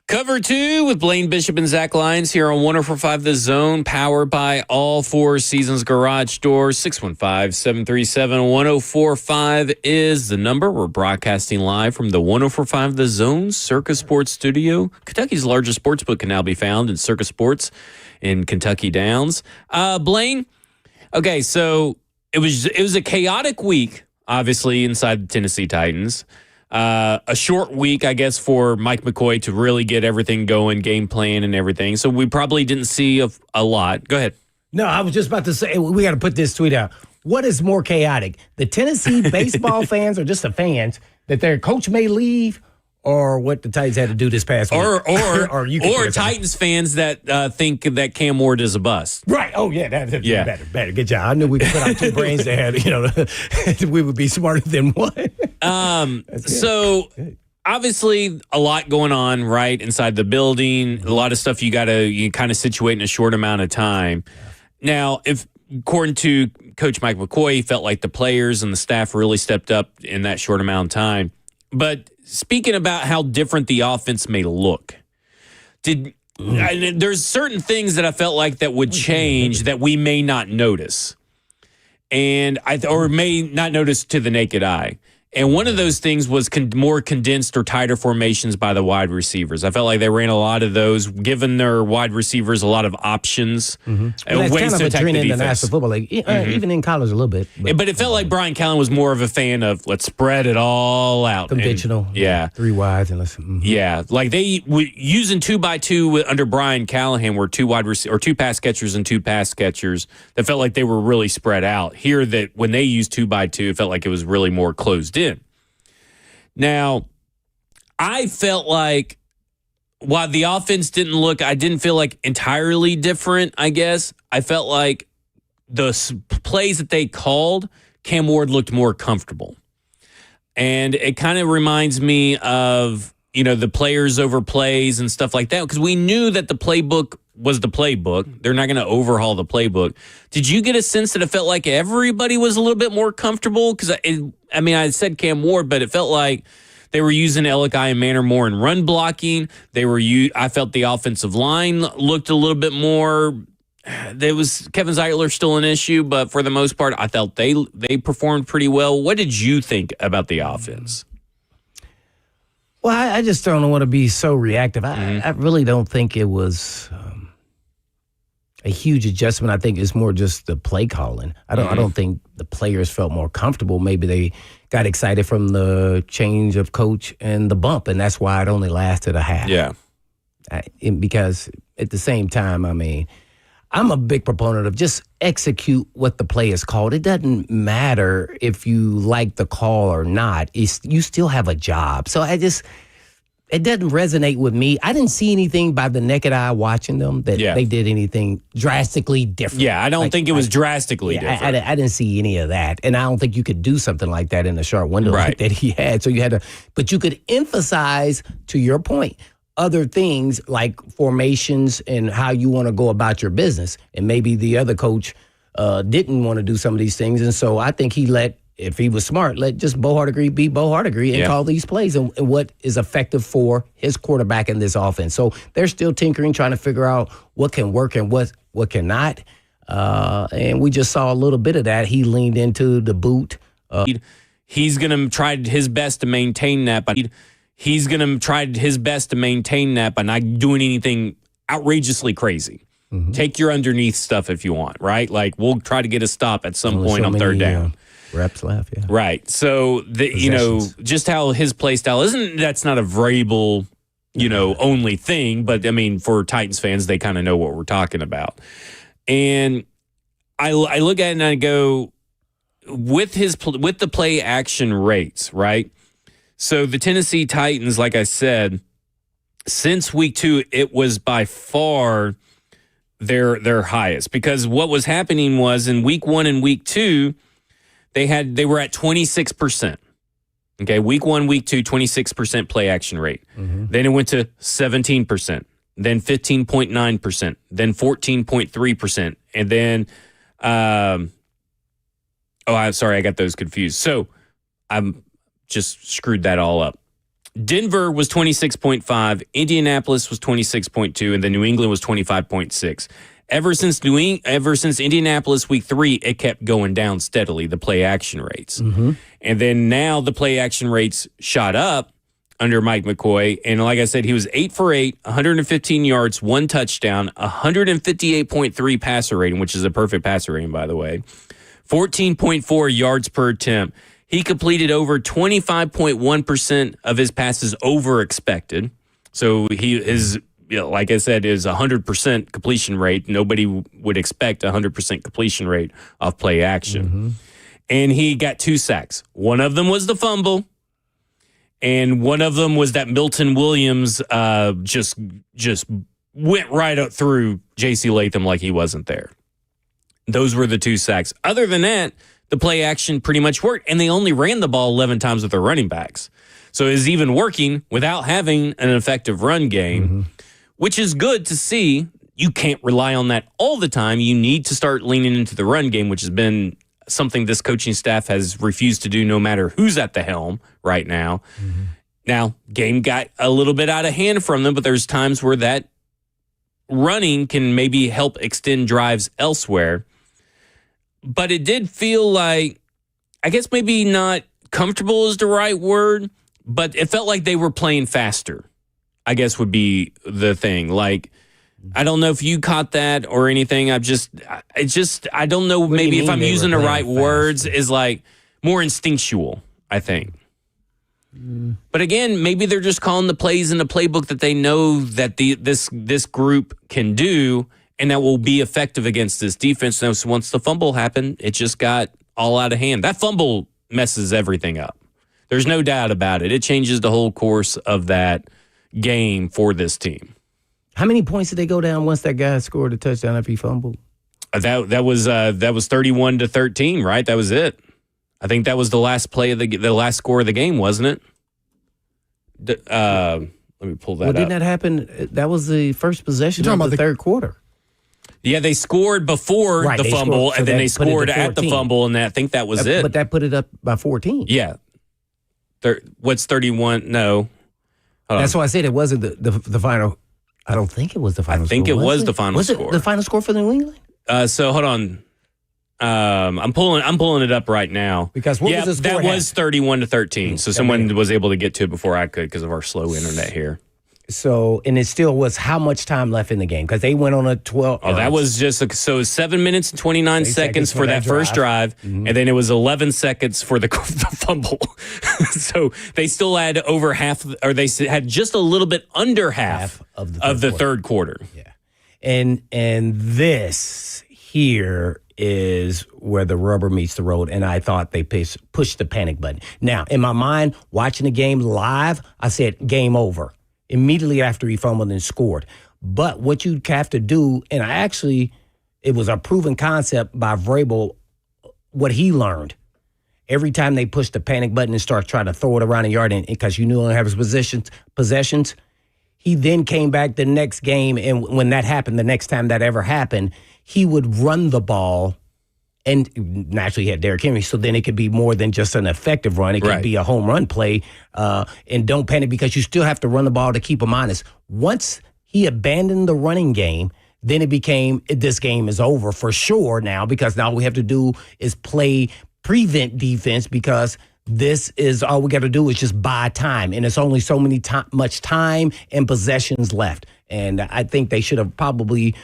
Cover 2 with Blaine Bishop and Zach Lyons here on 104.5 The Zone, powered by All Four Seasons Garage Doors. 615-737-1045 is the number. We're broadcasting live from the 104.5 The Zone Circus Sports Studio. Kentucky's largest sportsbook can now be found in Circus Sports in Kentucky Downs. Blaine, okay, so it was a chaotic week, obviously, inside the Tennessee Titans. A short week, I guess, for Mike McCoy to really get everything going, game plan and everything. So we probably didn't see a lot. Go ahead. No, I was just about to say, we got to put this tweet out. What is more chaotic? The Tennessee baseball fans or just the fans that their coach may leave, or what the Titans had to do this past week? Or Titans fans that think that Cam Ward is a bust. Right. Oh, yeah. That's better. Good job. I knew we could put out two brains that had, we would be smarter than one. So obviously a lot going on right inside the building. A lot of stuff you kind of situate in a short amount of time. Now, if according to Coach Mike McCoy, he felt like the players and the staff really stepped up in that short amount of time. But speaking about how different the offense may look, there's certain things that I felt like that would change that we may not notice, or may not notice to the naked eye. And one of those things was more condensed or tighter formations by the wide receivers. I felt like they ran a lot of those, giving their wide receivers a lot of options. Well, that's kind of a trend in the National Football League, even in college a little bit. But it felt like Brian Callen was more of a fan of let's spread it all out. Conventional. Yeah. 3 wides and let's. Yeah. Like they using 2x2 under Brian Callahan were two pass catchers and 2 pass catchers that felt like they were really spread out. Here that when they used 2x2, it felt like it was really more closed in. Now, I felt like while the offense I didn't feel like entirely different, I guess. I felt like the plays that they called, Cam Ward looked more comfortable. And it kind of reminds me of, the players over plays and stuff like that, because we knew that the playbook was the playbook. They're not going to overhaul the playbook. Did you get a sense that it felt like everybody was a little bit more comfortable? Because, I said Cam Ward, but it felt like they were using Elikai and Manor more in run blocking. I felt the offensive line looked a little bit more. There was Kevin Zeitler still an issue, but for the most part, I felt they performed pretty well. What did you think about the offense? Well, I just don't want to be so reactive. I really don't think it was a huge adjustment. I think it's more just the play calling. I don't think the players felt more comfortable. Maybe they got excited from the change of coach and the bump, and that's why it only lasted a half. Yeah. Because at the same time, I'm a big proponent of just execute what the play is called. It doesn't matter if you like the call or not. You still have a job. So it doesn't resonate with me. I didn't see anything by the naked eye watching them that they did anything drastically different. Yeah, I don't think it was drastically different. I didn't see any of that. And I don't think you could do something like that in a short window like that he had. So but you could emphasize, to your point, other things like formations and how you want to go about your business. And maybe the other coach didn't want to do some of these things. And so I think if he was smart, let just Bo Hardegree be Bo Hardegree and call these plays and what is effective for his quarterback in this offense. So they're still tinkering, trying to figure out what can work and what cannot. And we just saw a little bit of that. He leaned into the boot. He's going to try his best to maintain that, but he's going to try his best to maintain that by not doing anything outrageously crazy. Mm-hmm. Take your underneath stuff if you want, right? Like we'll try to get a stop at some point on third down. Reps left, yeah. Right. So just how his play style that's not a Vrabel, only thing, but for Titans fans, they kind of know what we're talking about. And I look at it and I go with the play action rates, right? So the Tennessee Titans, like I said, since week 2, it was by far their highest, because what was happening was in week 1 and week 2, they were at 26%. Okay, week 1, week 2, 26% play action rate. Mm-hmm. Then it went to 17%, then 15.9%, then 14.3%, and then I'm sorry, I got those confused. So I'm just screwed that all up. Denver was 26.5, Indianapolis was 26.2, and then New England was 25.6. Ever since Indianapolis week 3, it kept going down steadily, the play action rates. And then now the play action rates shot up under Mike McCoy. And like I said, he was 8 for 8, 115 yards, 1 touchdown, 158.3 passer rating, which is a perfect passer rating, by the way, 14.4 yards per attempt. He completed over 25.1% of his passes over expected. So like I said, is 100% completion rate. Nobody would expect 100% completion rate off play action. And he got 2 sacks. One of them was the fumble, and one of them was that Milton Williams just went right up through J.C. Latham like he wasn't there. Those were the 2 sacks. Other than that, the play action pretty much worked, and they only ran the ball 11 times with their running backs. So it was even working without having an effective run game, which is good to see. You can't rely on that all the time. You need to start leaning into the run game, which has been something this coaching staff has refused to do no matter who's at the helm right now. Now, game got a little bit out of hand from them, but there's times where that running can maybe help extend drives elsewhere. But it did feel like, I guess maybe not comfortable is the right word, but it felt like they were playing faster, I guess would be the thing. Like, I don't know if you caught that or anything. I don't know, maybe if I'm using the right words, is like more instinctual, I think. But again, maybe they're just calling the plays in the playbook that they know that this group can do, and that will be effective against this defense. Now, so once the fumble happened, it just got all out of hand. That fumble messes everything up. There's no doubt about it. It changes the whole course of that game for this team. How many points did they go down once that guy scored a touchdown after he fumbled? That was 31-13, right? That was it. I think that was the last play of the last score of the game, wasn't it? Let me pull that up. Didn't that happen? That was the first possession of the third quarter. Yeah, they scored before the fumble, and then they scored at the fumble, and I think that was it. But that put it up by 14. Yeah. What's 31? No. That's why I said it wasn't the final. I don't think it was the final score. I think it was the final score. Was it the final score for New England? So hold on. I'm pulling it up right now. Because what was the score? That was 31-13. So someone was able to get to it before I could because of our slow internet here. So, and it still was how much time left in the game? Because they went on a 12. Oh, that was just 7 minutes and 29 seconds for that first drive, and then it was 11 seconds for the fumble. So they still had over half, or they had just a little bit under half of the third quarter. Yeah, and this here is where the rubber meets the road, and I thought they pushed the panic button. Now, in my mind, watching the game live, I said game over immediately after he fumbled and scored. But what you have to do, and it was a proven concept by Vrabel, what he learned. Every time they push the panic button and start trying to throw it around the yard, and because you knew he only have his possessions, he then came back the next game, and when that happened, the next time that ever happened, he would run the ball. And naturally, he had Derrick Henry, so then it could be more than just an effective run. It could be a home run play. And don't panic because you still have to run the ball to keep him honest. Once he abandoned the running game, then it became this game is over for sure now because now all we have to do is play prevent defense because this is all we got to do is just buy time. And it's only so much time and possessions left. And I think they should have probably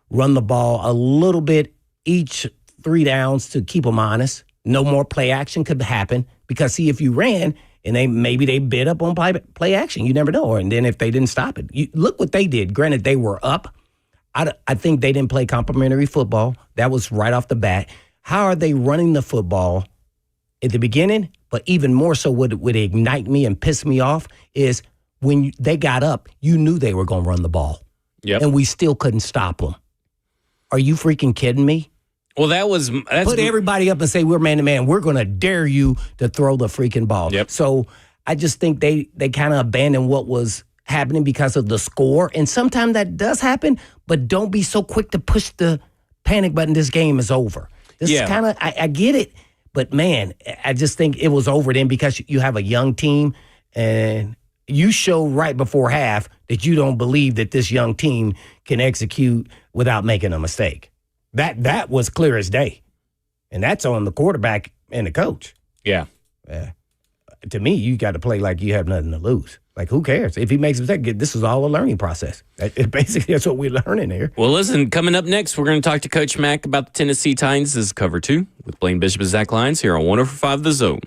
run the ball a little bit each 3 downs to keep them honest. No more play action could happen because, see, if you ran and maybe they bid up on play action, you never know. And then if they didn't stop it, look what they did. Granted, they were up. I think they didn't play complimentary football. That was right off the bat. How are they running the football at the beginning? But even more so, what would ignite me and piss me off is when they got up, you knew they were going to run the ball. Yep. And we still couldn't stop them. Are you freaking kidding me? Well, that's put everybody up and say, we're man-to-man. We're going to dare you to throw the freaking ball. Yep. So I just think they kind of abandoned what was happening because of the score. And sometimes that does happen, but don't be so quick to push the panic button. This game is over. This is kind of, I get it, but man, I just think it was over then because you have a young team and you show right before half that you don't believe that this young team can execute without making a mistake. That was clear as day. And that's on the quarterback and the coach. Yeah. To me, you got to play like you have nothing to lose. Like, who cares? If he makes a mistake, this is all a learning process. Basically, that's what we're learning here. Well, listen, coming up next, we're going to talk to Coach Mack about the Tennessee Titans. This is Cover 2 with Blaine Bishop and Zach Lyons here on 104.5 The Zone.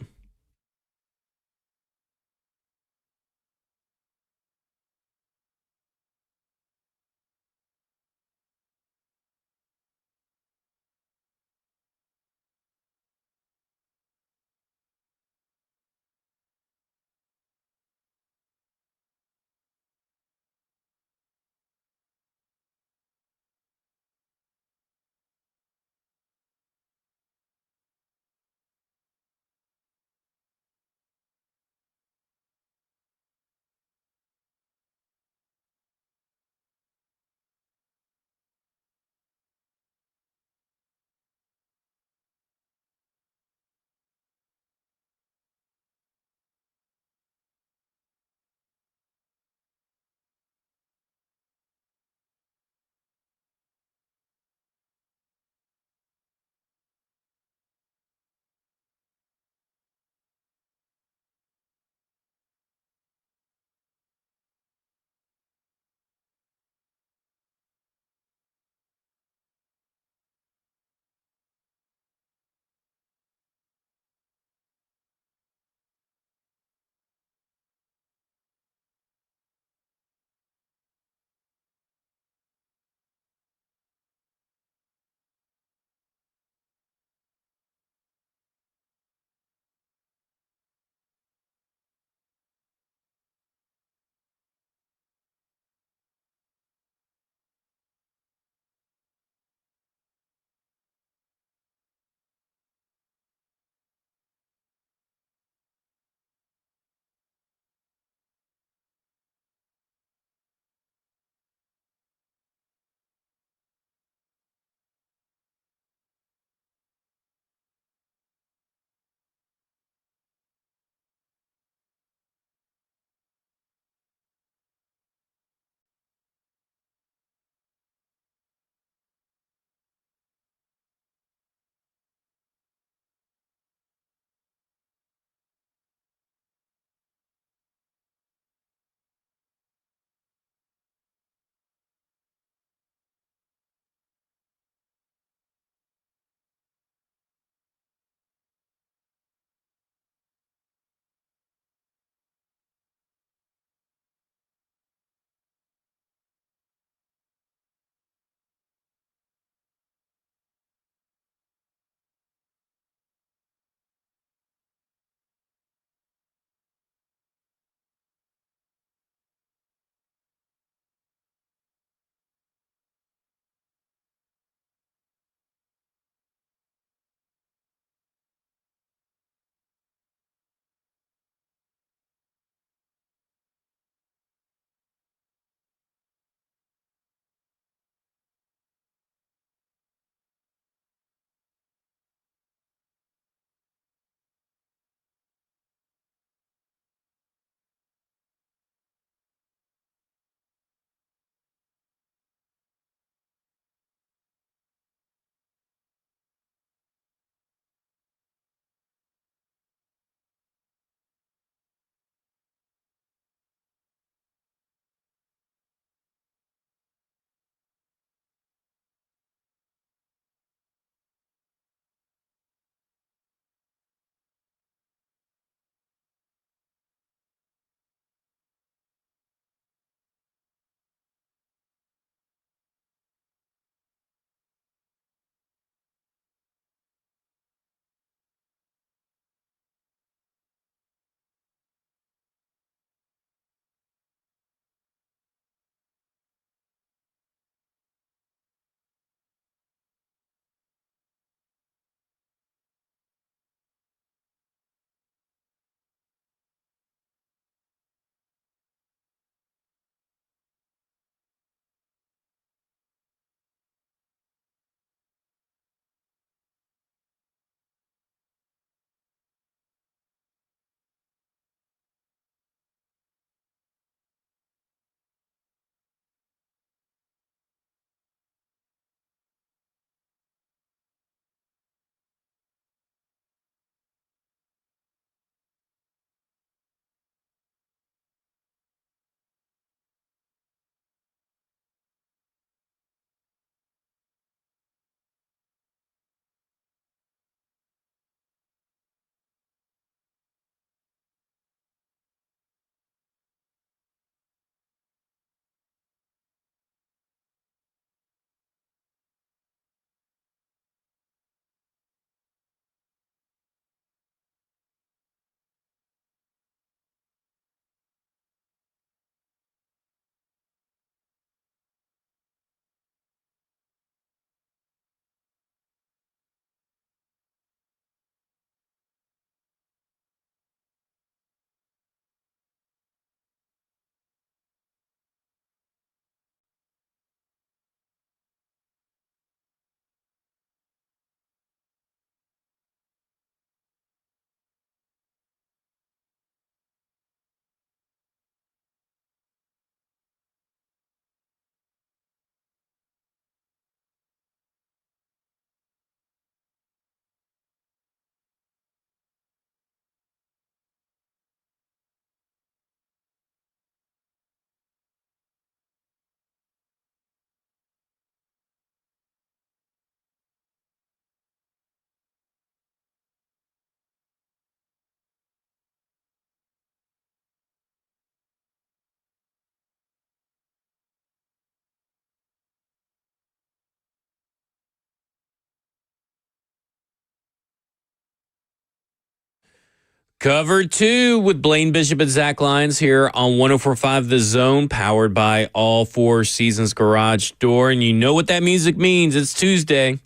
Covered 2 with Blaine Bishop and Zach Lyons here on 104.5 The Zone, powered by All Four Seasons Garage Door. And you know what that music means. It's Tuesday.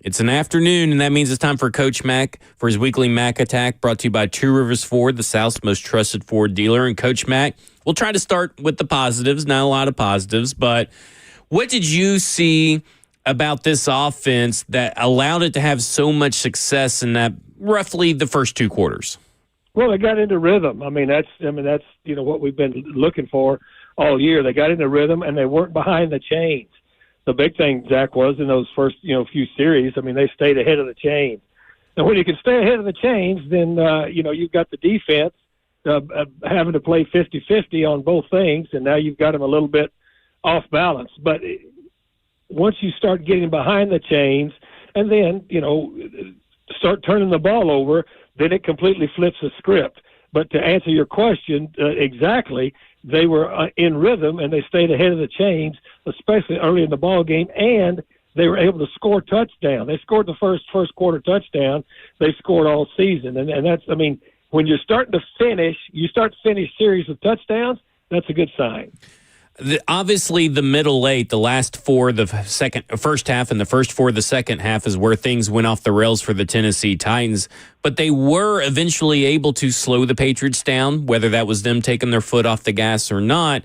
It's an afternoon, and that means it's time for Coach Mack for his weekly Mack Attack, brought to you by Two Rivers Ford, the South's most trusted Ford dealer. And Coach Mack, we'll try to start with the positives. Not a lot of positives, but what did you see about this offense that allowed it to have so much success in that roughly the first 2 quarters? Well, they got into rhythm. I mean, that's what we've been looking for all year. They got into rhythm, and they weren't behind the chains. The big thing, Zach, was in those first few series. I mean, they stayed ahead of the chains. And when you can stay ahead of the chains, then you've got the defense having to play 50-50 on both things, and now you've got them a little bit off balance. But once you start getting behind the chains, and then start turning the ball over, then it completely flips the script. But to answer your question exactly, they were in rhythm and they stayed ahead of the chains, especially early in the ball game, and they were able to score touchdowns. They scored the first quarter touchdown. They scored all season, and that's, I mean, when you're starting to finish, series with touchdowns, that's a good sign. Obviously, the middle 8, the last 4, the first half, and the first 4 of the second half is where things went off the rails for the Tennessee Titans. But they were eventually able to slow the Patriots down, whether that was them taking their foot off the gas or not.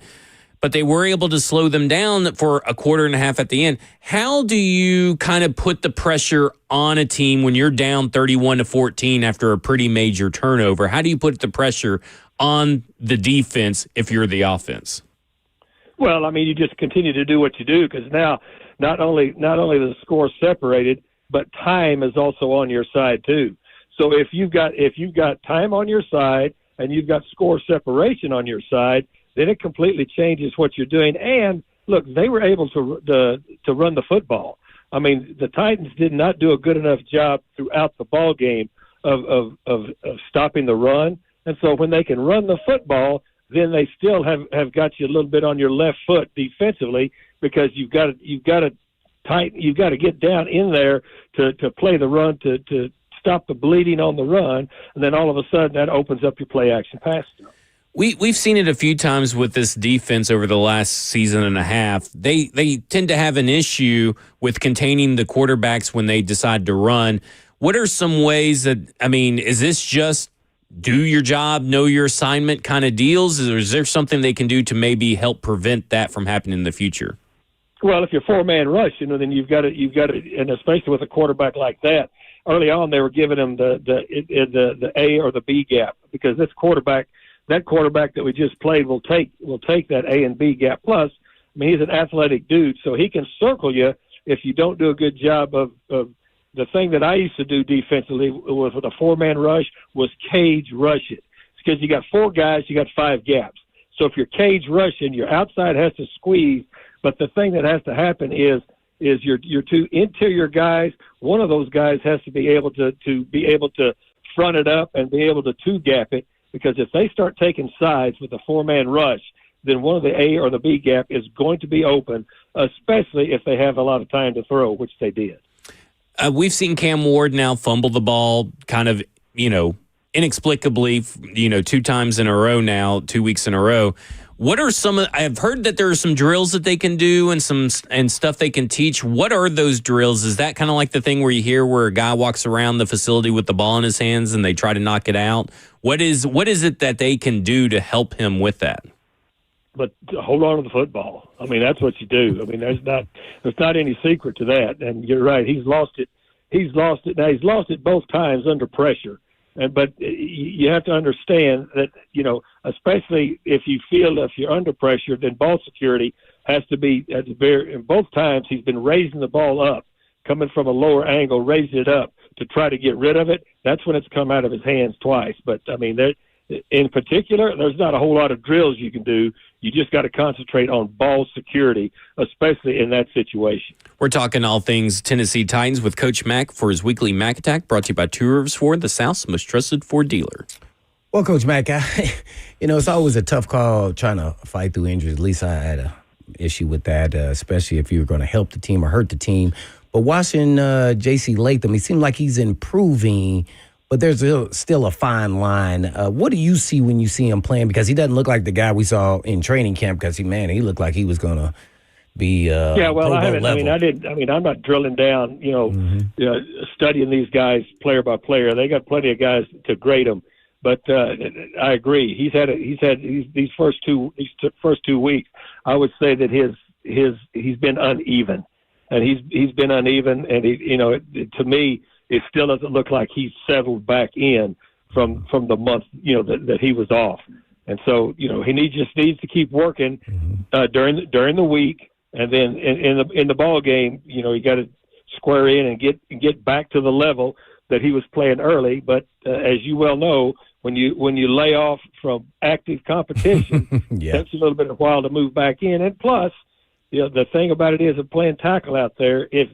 But they were able to slow them down for a quarter and a half at the end. How do you kind of put the pressure on a team when you're down 31-14 after a pretty major turnover? How do you put the pressure on the defense if you're the offense? Well, I mean, you just continue to do what you do, because now not only the score separated, but time is also on your side too. So if you've got time on your side and you've got score separation on your side, then it completely changes what you're doing. And look, they were able to run the football. I mean, the Titans did not do a good enough job throughout the ball game of stopping the run. And so when they can run the football, then they still have got you a little bit on your left foot defensively, because you've got to get down in there to play the run, to stop the bleeding on the run, and then all of a sudden that opens up your play action pass. We've seen it a few times with this defense over the last season and a half. They tend to have an issue with containing the quarterbacks when they decide to run. What are some ways that, I mean, is this just do your job, know your assignment kind of deals? Or is there something they can do to maybe help prevent that from happening in the future? Well, if you're 4-man rush, then you've got to, and especially with a quarterback like that, early on they were giving him the A or the B gap, because that quarterback that we just played will take that A and B gap. Plus, I mean, he's an athletic dude, so he can circle you if you don't do a good job of the thing that I used to do defensively was with a 4-man rush was cage rush it. It's because you got 4 guys, you got 5 gaps. So if you're cage rushing, your outside has to squeeze. But the thing that has to happen is your 2 interior guys. One of those guys has to be able to front it up and be able to 2-gap it. Because if they start taking sides with a 4-man rush, then one of the A or the B gap is going to be open, especially if they have a lot of time to throw, which they did. We've seen Cam Ward now fumble the ball kind of, inexplicably, 2 times in a row now, 2 weeks in a row. What are I've heard that there are some drills that they can do and stuff they can teach. What are those drills? Is that kind of like the thing where you hear where a guy walks around the facility with the ball in his hands and they try to knock it out? What is it that they can do to help him with that? But hold on to the football. I mean, that's what you do. I mean, there's not any secret to that. And you're right. He's lost it. Now he's lost it both times under pressure. But you have to understand that, especially if you're under pressure, then ball security has to be and both times he's been raising the ball up, coming from a lower angle, raising it up to try to get rid of it. That's when it's come out of his hands twice. But I mean, in particular, there's not a whole lot of drills you can do. You just got to concentrate on ball security, especially in that situation. We're talking all things Tennessee Titans with Coach Mack for his weekly Mack Attack, brought to you by Two Rivers Ford, the South's most trusted Ford dealer. Well, Coach Mack, it's always a tough call trying to fight through injuries. At least I had an issue with that, especially if you were going to help the team or hurt the team. But watching J.C. Latham, he seemed like he's improving but there's still a fine line. What do you see when you see him playing? Because he doesn't look like the guy we saw in training camp. Because he looked like he was going to be yeah. Well, Pro I Bowl haven't. level. I'm not drilling down. Studying these guys player by player. They got plenty of guys to grade them. But I agree. He's these first 2 weeks. I would say that he's been uneven, and he's been uneven, and to me, it still doesn't look like he's settled back in from the month that he was off. And so he just needs to keep working during the week, and then in the ball game, you got to square in and get back to the level that he was playing early. But as you well know, when you lay off from active competition, Yeah. That's a little bit of a while to move back in. And plus, the thing about it is, of playing tackle out there, if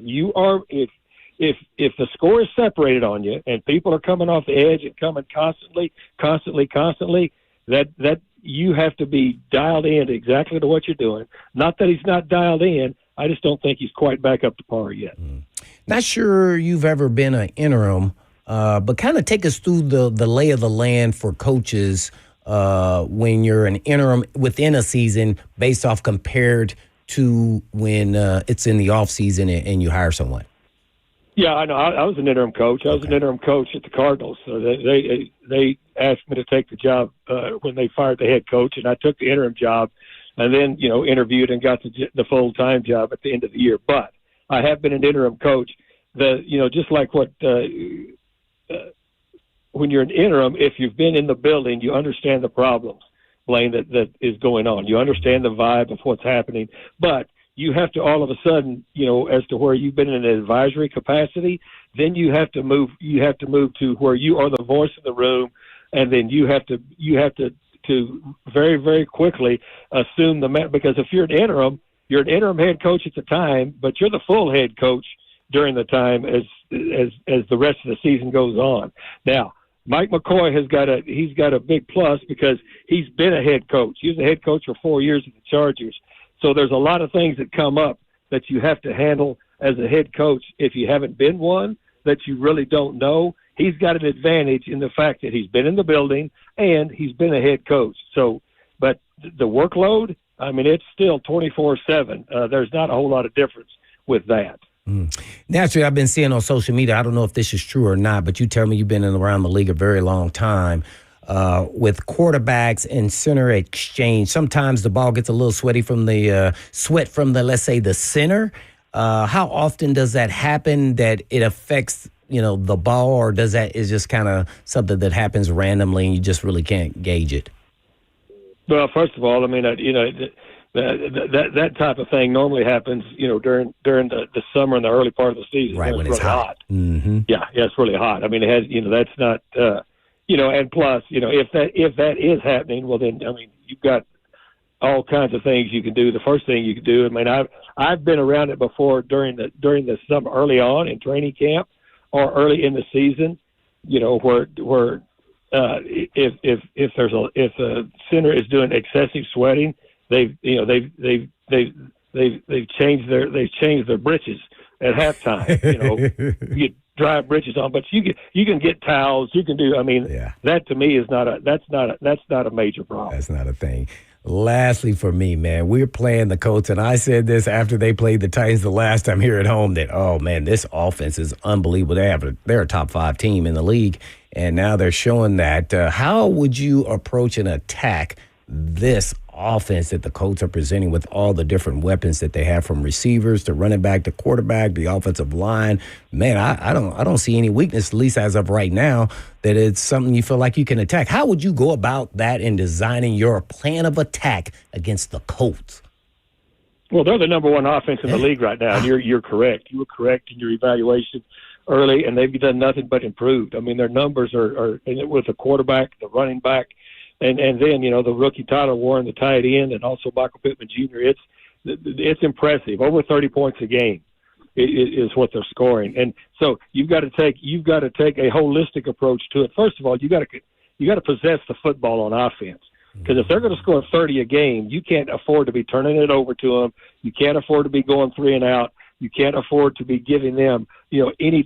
the score is separated on you and people are coming off the edge and coming constantly, that you have to be dialed in exactly to what you're doing. Not that he's not dialed in. I just don't think he's quite back up to par yet. Not sure you've ever been an interim, but kind of take us through the lay of the land for coaches when you're an interim within a season based off compared to when it's in the off season and you hire someone. Yeah, I know. I was an interim coach. I was an interim coach at the Cardinals. So they asked me to take the job when they fired the head coach, and I took the interim job, and then interviewed and got the full-time job at the end of the year. But I have been an interim coach. Just like what when you're an interim, if you've been in the building, you understand the problems, Blaine, that is going on. You understand the vibe of what's happening, but you have to all of a sudden, as to where you've been in an advisory capacity, then you have to move to where you are the voice of the room, and then you have to very, very quickly assume because if you're an interim head coach at the time, but you're the full head coach during the time as the rest of the season goes on. Now, Mike McCoy he's got a big plus because he's been a head coach. He was a head coach for 4 years at the Chargers. So there's a lot of things that come up that you have to handle as a head coach if you haven't been one, that you really don't know. He's got an advantage in the fact that he's been in the building and he's been a head coach. So, but the workload, it's still 24/7. There's not a whole lot of difference with that. Naturally, I've been seeing on social media, I don't know if this is true or not, but you tell me you've been around the league a very long time. With quarterbacks and center exchange, sometimes the ball gets a little sweaty from the sweat from let's say, the center. How often does that happen that it affects, the ball, or is just kind of something that happens randomly and you just really can't gauge it? Well, first of all, that type of thing normally happens, during the summer and the early part of the season. Right, when it's really hot. Mm-hmm. Yeah, it's really hot. It has, that's not, and plus, if that is happening, well then, you've got all kinds of things you can do. The first thing you can do, I've been around it before during the summer, early on in training camp or early in the season, where if a center is doing excessive sweating, they've changed their britches at halftime. You get dry britches on, but you can get towels. You can do. That to me is that's not a major problem. That's not a thing. Lastly, for me, man, we're playing the Colts, and I said this after they played the Titans the last time here at home that, oh man, this offense is unbelievable. They're a top 5 team in the league, and now they're showing that. How would you approach and attack this offense that the Colts are presenting with all the different weapons that they have, from receivers to running back to quarterback, the offensive line? Man, I don't see any weakness, at least as of right now, that it's something you feel like you can attack. How would you go about that in designing your plan of attack against the Colts? Well, they're the number 1 offense in the league right now, and you're correct. You were correct in your evaluation early, and they've done nothing but improved. Their numbers are with the quarterback, the running back, and then, the rookie Tyler Warren, the tight end, and also Michael Pittman Jr. It's impressive. Over 30 points a game is what they're scoring. And so you've got to take a holistic approach to it. First of all, you got to possess the football on offense. Because if they're going to score 30 a game, you can't afford to be turning it over to them. You can't afford to be going 3 and out. You can't afford to be giving them, any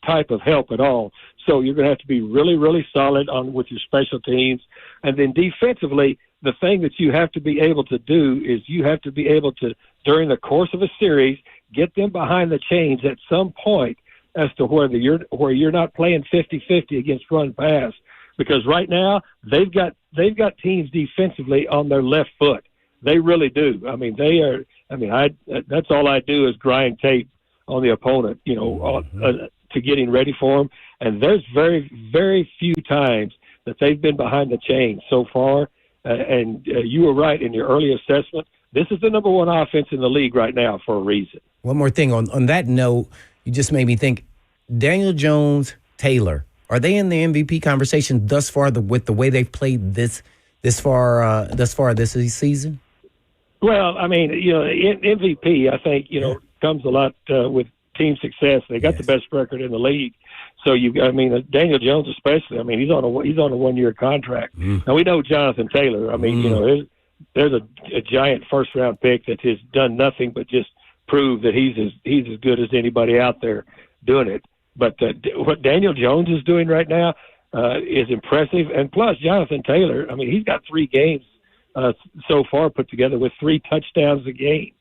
type of help at all. So you're going to have to be really, really solid with your special teams. And then defensively, the thing that you have to be able to do is you have to be able to, during the course of a series, get them behind the chains at some point as to where you're not playing 50-50 against run pass. Because right now they've got teams defensively on their left foot. They really do. I mean, that's all I do is grind tape on the opponent, to getting ready for them. And there's very, very few times that they've been behind the chains so far. And you were right in your early assessment. This is the number one offense in the league right now for a reason. One more thing on that note, you just made me think. Daniel Jones, Taylor, are they in the MVP conversation thus far with the way they've played this far this season? Well, I mean, MVP, I think, comes a lot with team success. They got the best record in the league. So Daniel Jones especially. I mean, he's on a 1-year contract. Now we know Jonathan Taylor. I mean, there's a giant first round pick that has done nothing but just prove that he's as good as anybody out there doing it. But what Daniel Jones is doing right now is impressive. And plus, Jonathan Taylor, I mean, he's got 3 games so far put together with 3 touchdowns a game.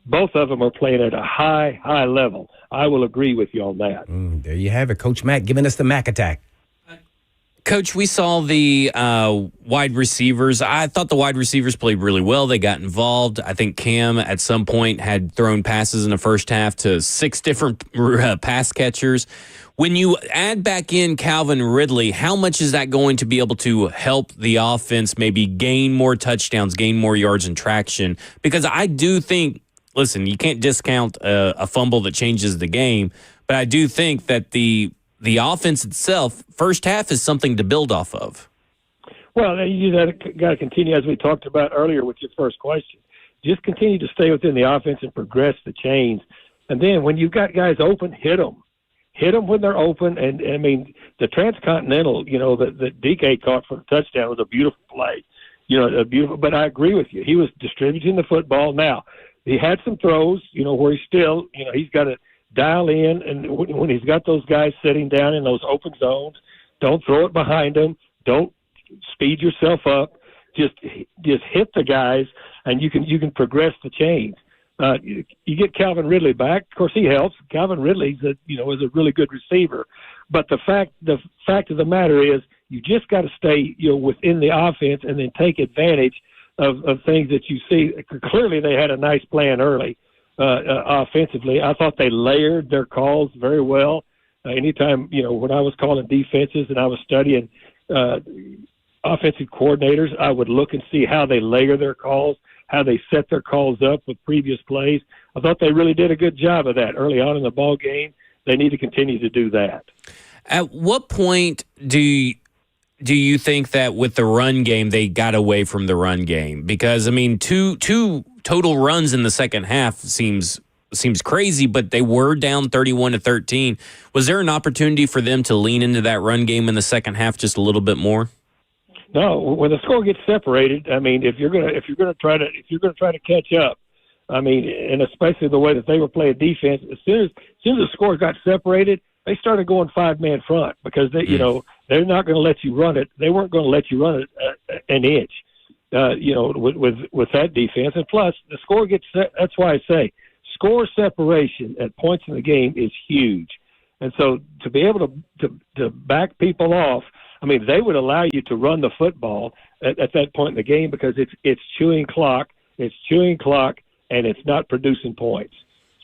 Both of them are playing at a high level. I will agree with you on that. There you have it, Coach Mack giving us the Mack attack. Coach, we saw the wide receivers. I thought the wide receivers played really well. They got involved. I think Cam at some point had thrown passes in the first half to 6 different pass catchers. When you add back in Calvin Ridley, how much is that going to be able to help the offense maybe gain more touchdowns, gain more yards and traction? Because I do think, listen, you can't discount a fumble that changes the game, but I do think that the offense itself, first half, is something to build off of. Well, you got to continue, as we talked about earlier with your first question. Just continue to stay within the offense and progress the chains. And then when you've got guys open, hit them. Hit them when they're open. And, I mean, the transcontinental, that DK caught for the touchdown was a beautiful play. But I agree with you. He was distributing the football. Now, he had some throws, where he's still, he's got to dial in, and when he's got those guys sitting down in those open zones, don't throw it behind them. Don't speed yourself up. Just hit the guys, and you can progress the chains. You get Calvin Ridley back. Of course, he helps. Calvin Ridley is a really good receiver. But the fact of the matter is, you just got to stay within the offense and then take advantage of things that you see. Clearly, they had a nice plan early. Offensively, I thought they layered their calls very well. Anytime, when I was calling defenses and I was studying offensive coordinators, I would look and see how they layer their calls, how they set their calls up with previous plays. I thought they really did a good job of that early on in the ball game. They need to continue to do that. At what point do you think that with the run game they got away from the run game? Because, I mean, two total runs in the second half seems crazy, but they were down 31-13. Was there an opportunity for them to lean into that run game in the second half just a little bit more? No, when the score gets separated, I mean, if you're gonna try to catch up, I mean, and especially the way that they were playing defense, as soon as the score got separated, they started going 5-man front because they're not going to let you run it. They weren't going to let you run it an inch. With that defense. And plus, the score gets set. That's why I say score separation at points in the game is huge. And so to be able to back people off, I mean, they would allow you to run the football at that point in the game because it's chewing clock, and it's not producing points.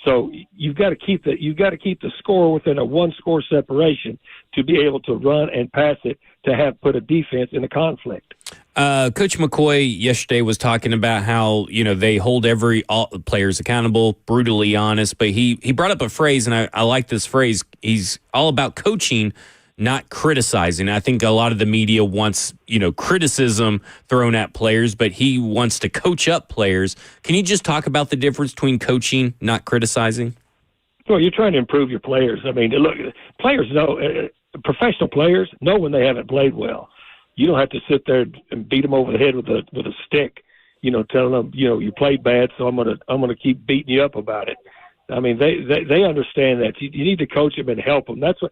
So you've got to keep the score within a 1-score separation to be able to run and pass it to have put a defense in a conflict. Coach McCoy yesterday was talking about how they hold all players accountable, brutally honest. But he brought up a phrase, and I like this phrase. He's all about coaching, not criticizing. I think a lot of the media wants criticism thrown at players, but he wants to coach up players. Can you just talk about the difference between coaching, not criticizing? Well, you're trying to improve your players. I mean, look, players know, professional players know when they haven't played well. You don't have to sit there and beat them over the head with a stick, telling them, you played bad, so I'm gonna keep beating you up about it. I mean, they understand that. You need to coach them and help them. That's what,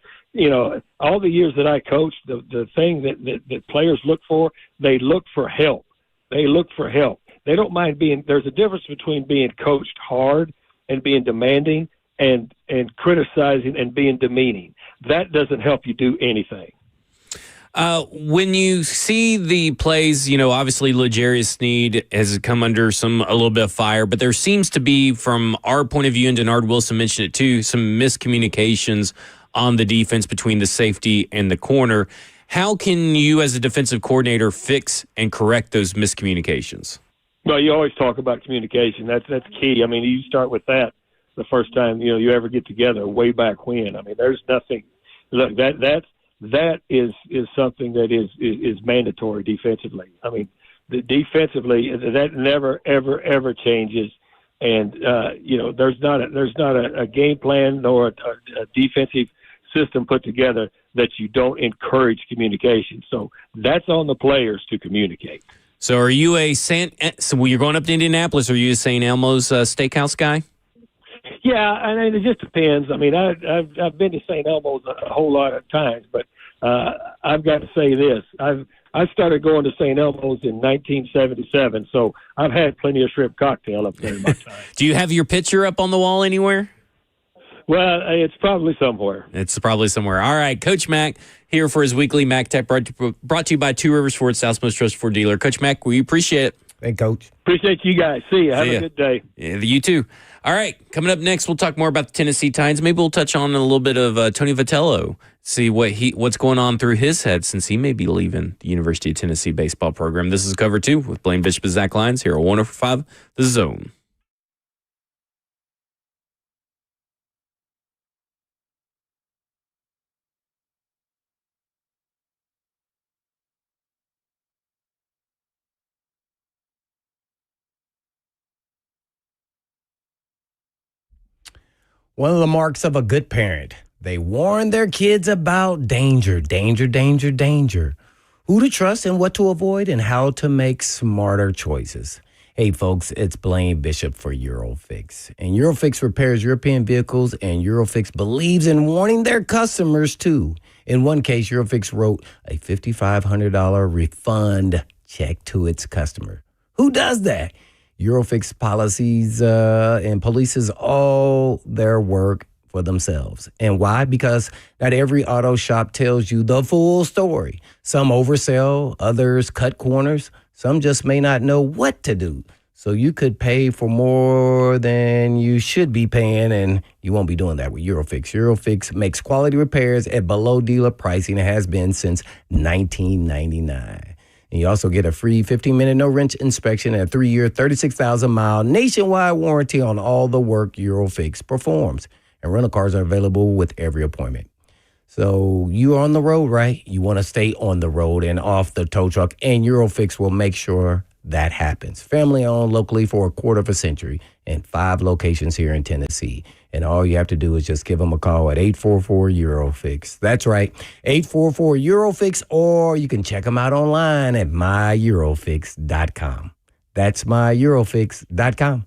all the years that I coached, the thing that players look for, they look for help. They look for help. They don't mind there's a difference between being coached hard and being demanding and criticizing and being demeaning. That doesn't help you do anything. When you see the plays, obviously L'Jarius Sneed has come under a little bit of fire, but there seems to be, from our point of view, and Denard Wilson mentioned it too, some miscommunications on the defense between the safety and the corner. How can you, as a defensive coordinator, fix and correct those miscommunications? Well, you always talk about communication. That's key. I mean, you start with that the first time you ever get together, way back when. I mean, there's nothing. Look, that is something that is mandatory defensively. I mean, defensively that never ever changes, and there's not a game plan nor a defensive system put together that you don't encourage communication. So that's on the players to communicate. So are you when you're going up to Indianapolis, are you a St. Elmo's Steakhouse guy? Yeah, I mean, it just depends. I mean, I've been to St. Elmo's a whole lot of times, but I've got to say this. I started going to St. Elmo's in 1977, so I've had plenty of shrimp cocktail up there in my time. Do you have your picture up on the wall anywhere? Well, it's probably somewhere. All right, Coach Mack here for his weekly Mack Tech, brought to you by Two Rivers Ford, South's most trusted Ford dealer. Coach Mack, we appreciate it. Hey, Coach. Appreciate you guys. See you. Have a good day. Yeah, you too. All right, coming up next, we'll talk more about the Tennessee Titans. Maybe we'll touch on a little bit of Tony Vitello, see what's going on through his head since he may be leaving the University of Tennessee baseball program. This is Cover 2 with Blaine Bishop and Zach Lyons here at 105 The Zone. One of the marks of a good parent, they warn their kids about danger, danger, danger, danger. Who to trust and what to avoid and how to make smarter choices. Hey, folks, it's Blaine Bishop for Eurofix. And Eurofix repairs European vehicles, and Eurofix believes in warning their customers, too. In one case, Eurofix wrote a $5,500 refund check to its customer. Who does that? Eurofix policies and polices all their work for themselves. And why? Because not every auto shop tells you the full story. Some oversell, others cut corners. Some just may not know what to do. So you could pay for more than you should be paying, and you won't be doing that with Eurofix. Eurofix makes quality repairs at below dealer pricing. It has been since 1999. And you also get a free 15-minute no-wrench inspection and a 3-year, 36,000-mile nationwide warranty on all the work Eurofix performs. And rental cars are available with every appointment. So you're on the road, right? You want to stay on the road and off the tow truck, and Eurofix will make sure that happens. Family-owned locally for a quarter of a century and 5 locations here in Tennessee. And all you have to do is just give them a call at 844-EUROFIX. That's right, 844-EUROFIX, or you can check them out online at myEurofix.com. That's myEurofix.com.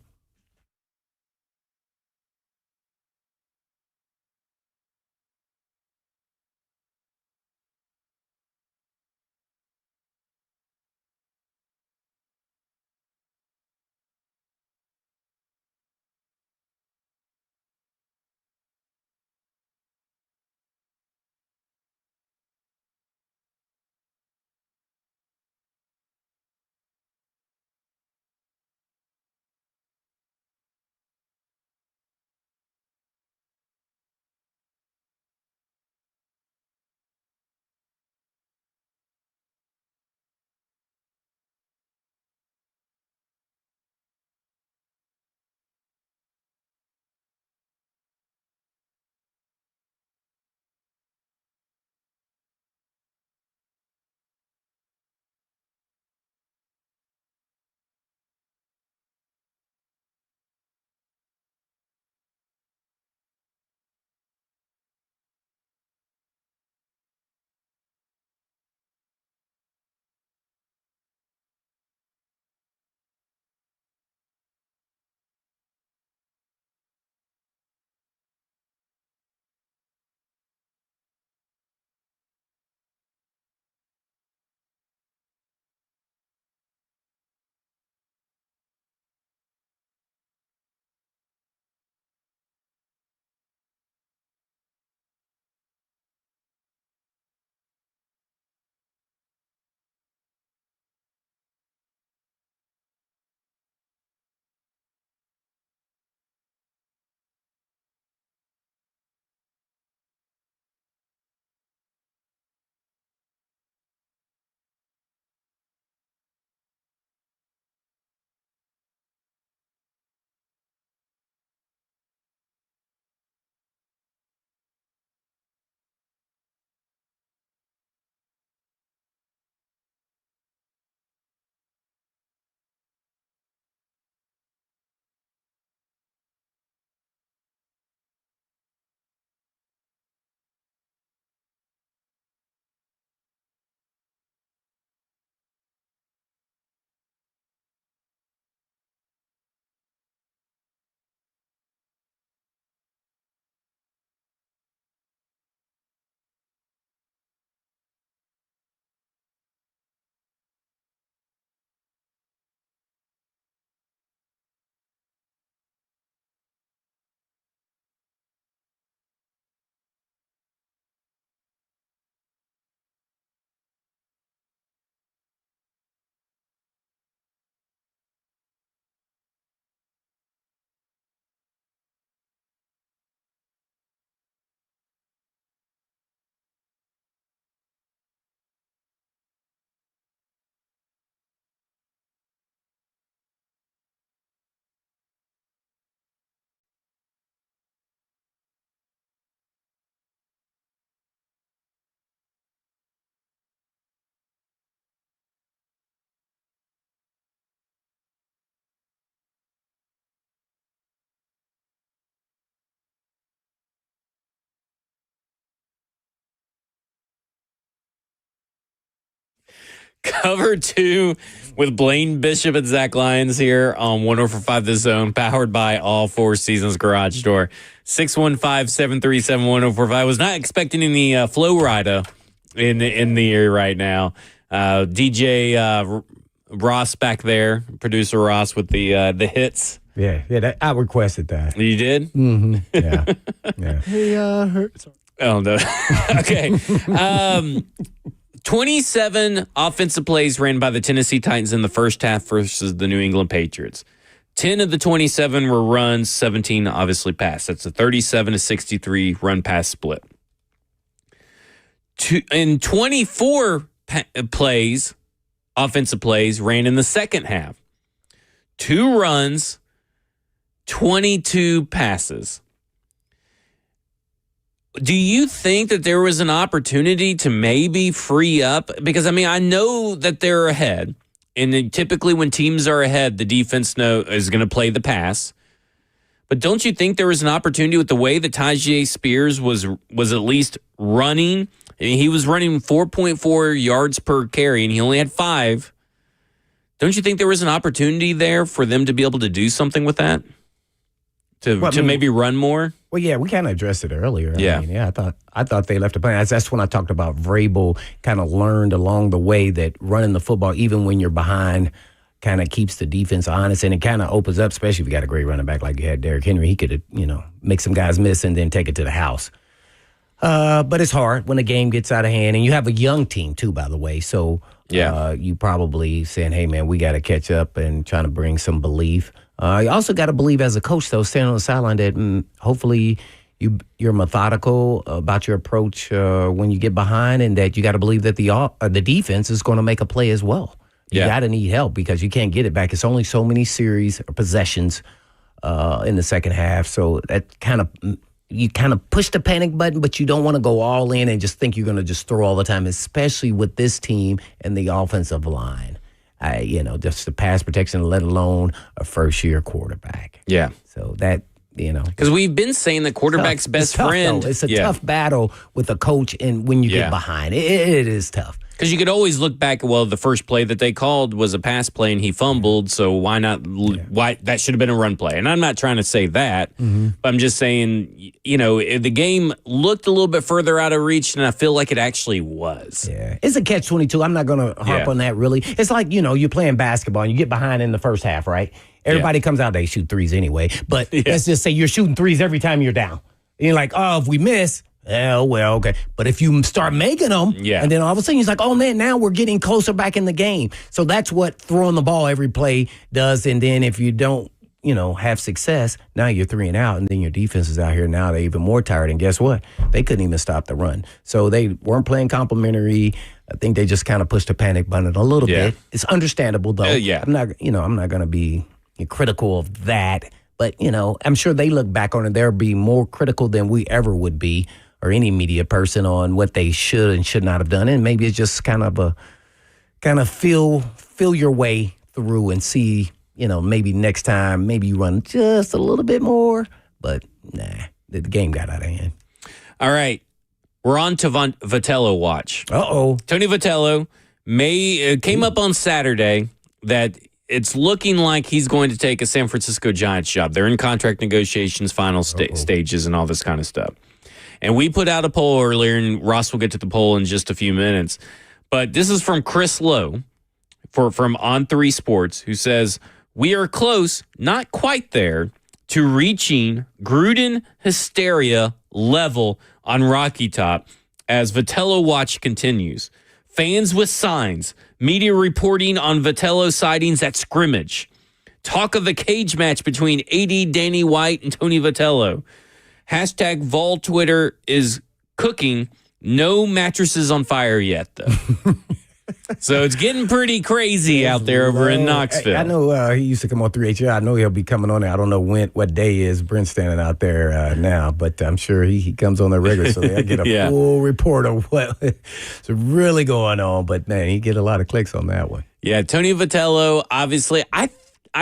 Cover 2 with Blaine Bishop and Zach Lyons here on 104.5 The Zone, powered by All Four Seasons Garage Door. 615-737-1045. I was not expecting any Flow Rida in the air right now. DJ Ross back there, producer Ross with the hits. Yeah, I requested that. You did? Mm-hmm. Yeah. Hey, sorry. Oh, no. Okay. 27 offensive plays ran by the Tennessee Titans in the first half versus the New England Patriots. 10 of the 27 were runs, 17 obviously passed. That's a 37-63 run-pass split. And 24 plays, offensive plays, ran in the second half. 2 runs, 22 passes. Do you think that there was an opportunity to maybe free up? Because, I mean, I know that they're ahead. And then typically when teams are ahead, the defense is going to play the pass. But don't you think there was an opportunity with the way that Tyjae Spears was at least running? I mean, he was running 4.4 yards per carry, and he only had 5. Don't you think there was an opportunity there for them to be able to do something with that? To maybe run more? Well, yeah, we kind of addressed it earlier. Yeah. I thought they left a plan. That's when I talked about Vrabel kind of learned along the way that running the football, even when you're behind, kind of keeps the defense honest, and it kind of opens up, especially if you got a great running back like you had Derrick Henry. He could, make some guys miss and then take it to the house. But it's hard when the game gets out of hand, and you have a young team too, by the way. So you probably saying, hey, man, we got to catch up and trying to bring some belief. You also got to believe as a coach, though, standing on the sideline, that hopefully you're methodical about your approach when you get behind, and that you got to believe that the defense is going to make a play as well. You got to need help because you can't get it back. It's only so many series or possessions in the second half. So that you kind of push the panic button, but you don't want to go all in and just think you're going to just throw all the time, especially with this team and the offensive line. Just the pass protection, let alone a first-year quarterback. Yeah. So that, Because we've been saying the quarterback's best friend. It's a tough battle with a coach, and when you get behind, it is tough. Because you could always look back, the first play that they called was a pass play and he fumbled, so why not? Why that should have been a run play. And I'm not trying to say that, but I'm just saying, the game looked a little bit further out of reach, and I feel like it actually was. Yeah, it's a catch-22. I'm not going to harp on that, really. It's like, you're playing basketball and you get behind in the first half, right? Everybody comes out, they shoot threes anyway. But let's just say you're shooting threes every time you're down. And you're like, if we miss, well, okay. But if you start making them, and then all of a sudden you're like, oh, man, now we're getting closer back in the game. So that's what throwing the ball every play does. And then if you don't, have success, now you're 3 and out, and then your defense is out here. Now they're even more tired. And guess what? They couldn't even stop the run. So they weren't playing complimentary. I think they just kind of pushed the panic button a little bit. It's understandable, though. I'm not going to be critical of that. But, I'm sure they look back on it. They'll be more critical than we ever would be, or any media person, on what they should and should not have done. And maybe it's just kind of feel your way through and see, maybe next time, maybe you run just a little bit more. But, the game got out of hand. All right. We're on to Vitello watch. Uh-oh. Tony Vitello came up on Saturday that it's looking like he's going to take a San Francisco Giants job. They're in contract negotiations, final stages, and all this kind of stuff. And we put out a poll earlier, and Ross will get to the poll in just a few minutes. But this is from Chris Lowe from On3 Sports, who says, we are close, not quite there, to reaching Gruden hysteria level on Rocky Top as Vitello watch continues. Fans with signs, media reporting on Vitello sightings at scrimmage. Talk of the cage match between AD Danny White and Tony Vitello. Hashtag Vol Twitter is cooking. No mattresses on fire yet, though. So it's getting pretty crazy out there over in Knoxville. I know he used to come on 3HI. I know he'll be coming on there. I don't know what day is Brent's standing out there now, but I'm sure he comes on there regularly, so I get a full report of what's really going on. But, man, he get a lot of clicks on that one. Yeah, Tony Vitello, obviously, I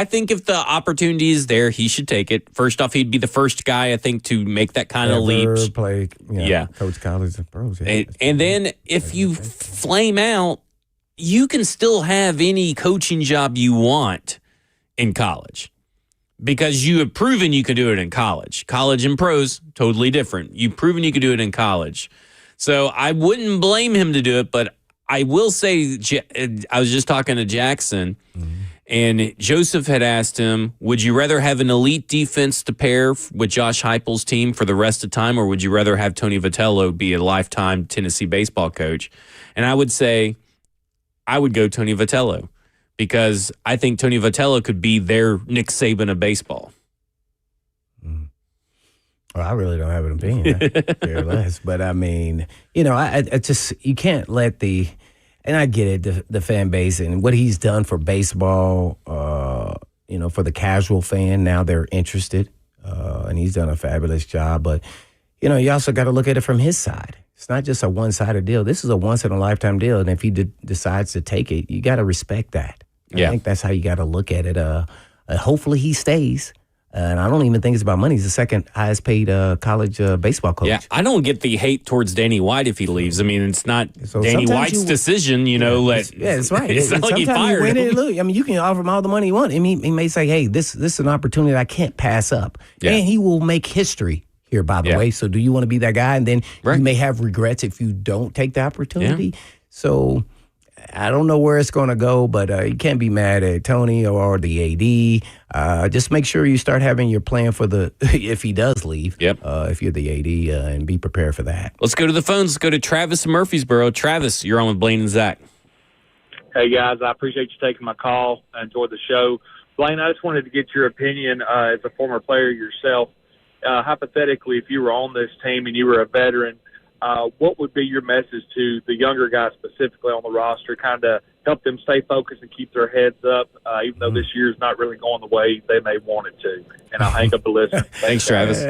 think if the opportunity is there, he should take it. First off, he'd be the first guy, I think, to make that kind of leap. Coach college and pros. And then if you flame out, you can still have any coaching job you want in college because you have proven you can do it in college. College and pros, totally different. You've proven you can do it in college. So I wouldn't blame him to do it, but I will say, I was just talking to Jackson, and Joseph had asked him, would you rather have an elite defense to pair with Josh Heupel's team for the rest of the time, or would you rather have Tony Vitello be a lifetime Tennessee baseball coach? And I would say I would go Tony Vitello because I think Tony Vitello could be their Nick Saban of baseball. Well, I really don't have an opinion, care less. But I mean, I just, you can't let and I get it, the fan base and what he's done for baseball, for the casual fan. Now they're interested, and he's done a fabulous job. But, you also got to look at it from his side. It's not just a one-sided deal. This is a once-in-a-lifetime deal, and if he decides to take it, you got to respect that. I think that's how you got to look at it. Hopefully he stays. And I don't even think it's about money. He's the second highest paid college baseball coach. Yeah, I don't get the hate towards Danny White if he leaves. I mean, it's not Danny White's decision, It's right. It's not like he fired him. You can offer him all the money you want. I mean, he may say, hey, this is an opportunity I can't pass up. Yeah. And he will make history here, by the way. So do you want to be that guy? And then you may have regrets if you don't take the opportunity. Yeah. So I don't know where it's going to go, but you can't be mad at Tony or the AD. Just make sure you start having your plan for if he does leave. Yep. If you're the AD, and be prepared for that. Let's go to the phones. Let's go to Travis in Murfreesboro. Travis, you're on with Blaine and Zach. Hey, guys. I appreciate you taking my call. I enjoyed the show. Blaine, I just wanted to get your opinion as a former player yourself. Hypothetically, if you were on this team and you were a veteran, what would be your message to the younger guys specifically on the roster, kind of help them stay focused and keep their heads up, even though this year's not really going the way they may want it to? And I'll hang up the listen. Thanks, Travis.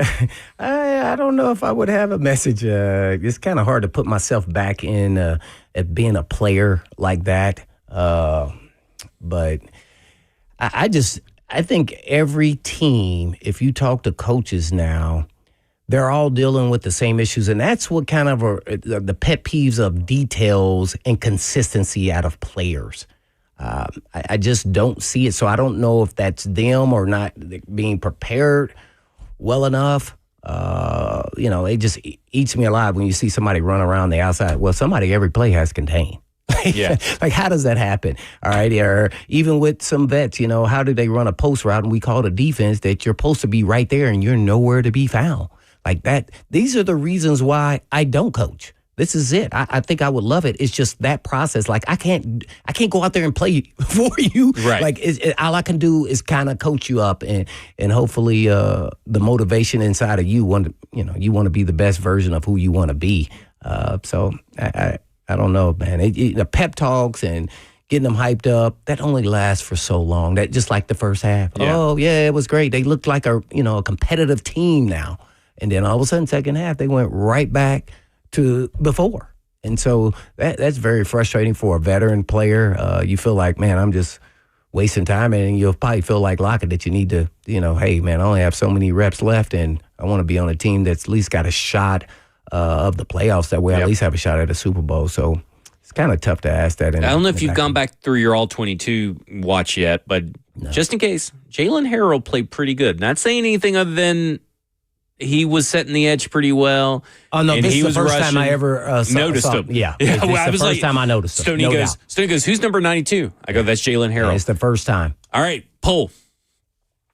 I don't know if I would have a message. It's kind of hard to put myself back in at being a player like that. But I think every team, if you talk to coaches now, they're all dealing with the same issues, and that's what kind of the pet peeves of details and consistency out of players. I just don't see it, so I don't know if that's them or not being prepared well enough. It just eats me alive when you see somebody run around the outside. Well, somebody every play has contained. Yeah. Like, how does that happen? All right. Or even with some vets, how do they run a post route and we call it a defense that you're supposed to be right there and you're nowhere to be found? Like that. These are the reasons why I don't coach. This is it. I think I would love it. It's just that process. Like I can't go out there and play for you. Right. Like all I can do is kind of coach you up and hopefully the motivation inside of you want to be the best version of who you want to be. So I don't know, man. The pep talks and getting them hyped up, that only lasts for so long. That just like the first half. Yeah. Oh yeah, it was great. They looked like a competitive team now. And then all of a sudden, second half, they went right back to before. And so that's very frustrating for a veteran player. You feel like, man, I'm just wasting time. And you'll probably feel like Lockett that you need to, hey, man, I only have so many reps left, and I want to be on a team that's at least got a shot of the playoffs. That way I at least have a shot at a Super Bowl. So it's kind of tough to ask that. I don't know if you've gone back through your All-22 watch yet, but just in case, Jalen Harrell played pretty good. Not saying anything other than he was setting the edge pretty well. Oh, no, this is the first time I ever noticed him. Yeah. It's the first time I noticed him. Stoney goes, who's number 92? I go, that's Jalen Harrell. Yeah, it's the first time. All right, poll.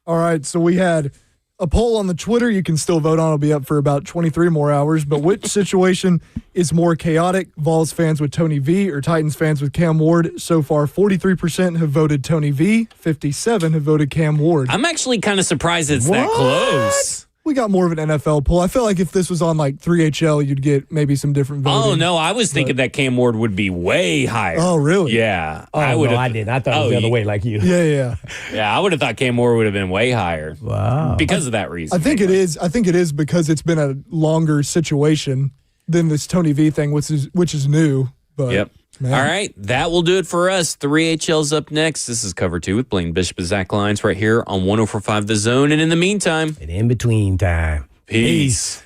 All right, so we had a poll on the Twitter. You can still vote on. It'll be up for about 23 more hours. But which situation is more chaotic? Vols fans with Tony V or Titans fans with Cam Ward? So far, 43% have voted Tony V. 57% have voted Cam Ward. I'm actually kind of surprised it's that close. We got more of an NFL poll. I feel like if this was on like 3HL, you'd get maybe some different voting. Oh, no. I was thinking that Cam Ward would be way higher. Oh, really? Yeah. I didn't. I thought it was the other way like you. Yeah. Yeah, I would have thought Cam Ward would have been way higher. Wow. Because of that reason. I think it is because it's been a longer situation than this Tony V thing, which is new. But, yep. Man. All right, that will do it for us. 3HL's up next. This is Cover 2 with Blaine Bishop and Zach Lyons right here on 104.5 The Zone. And in the meantime, and in between time, peace.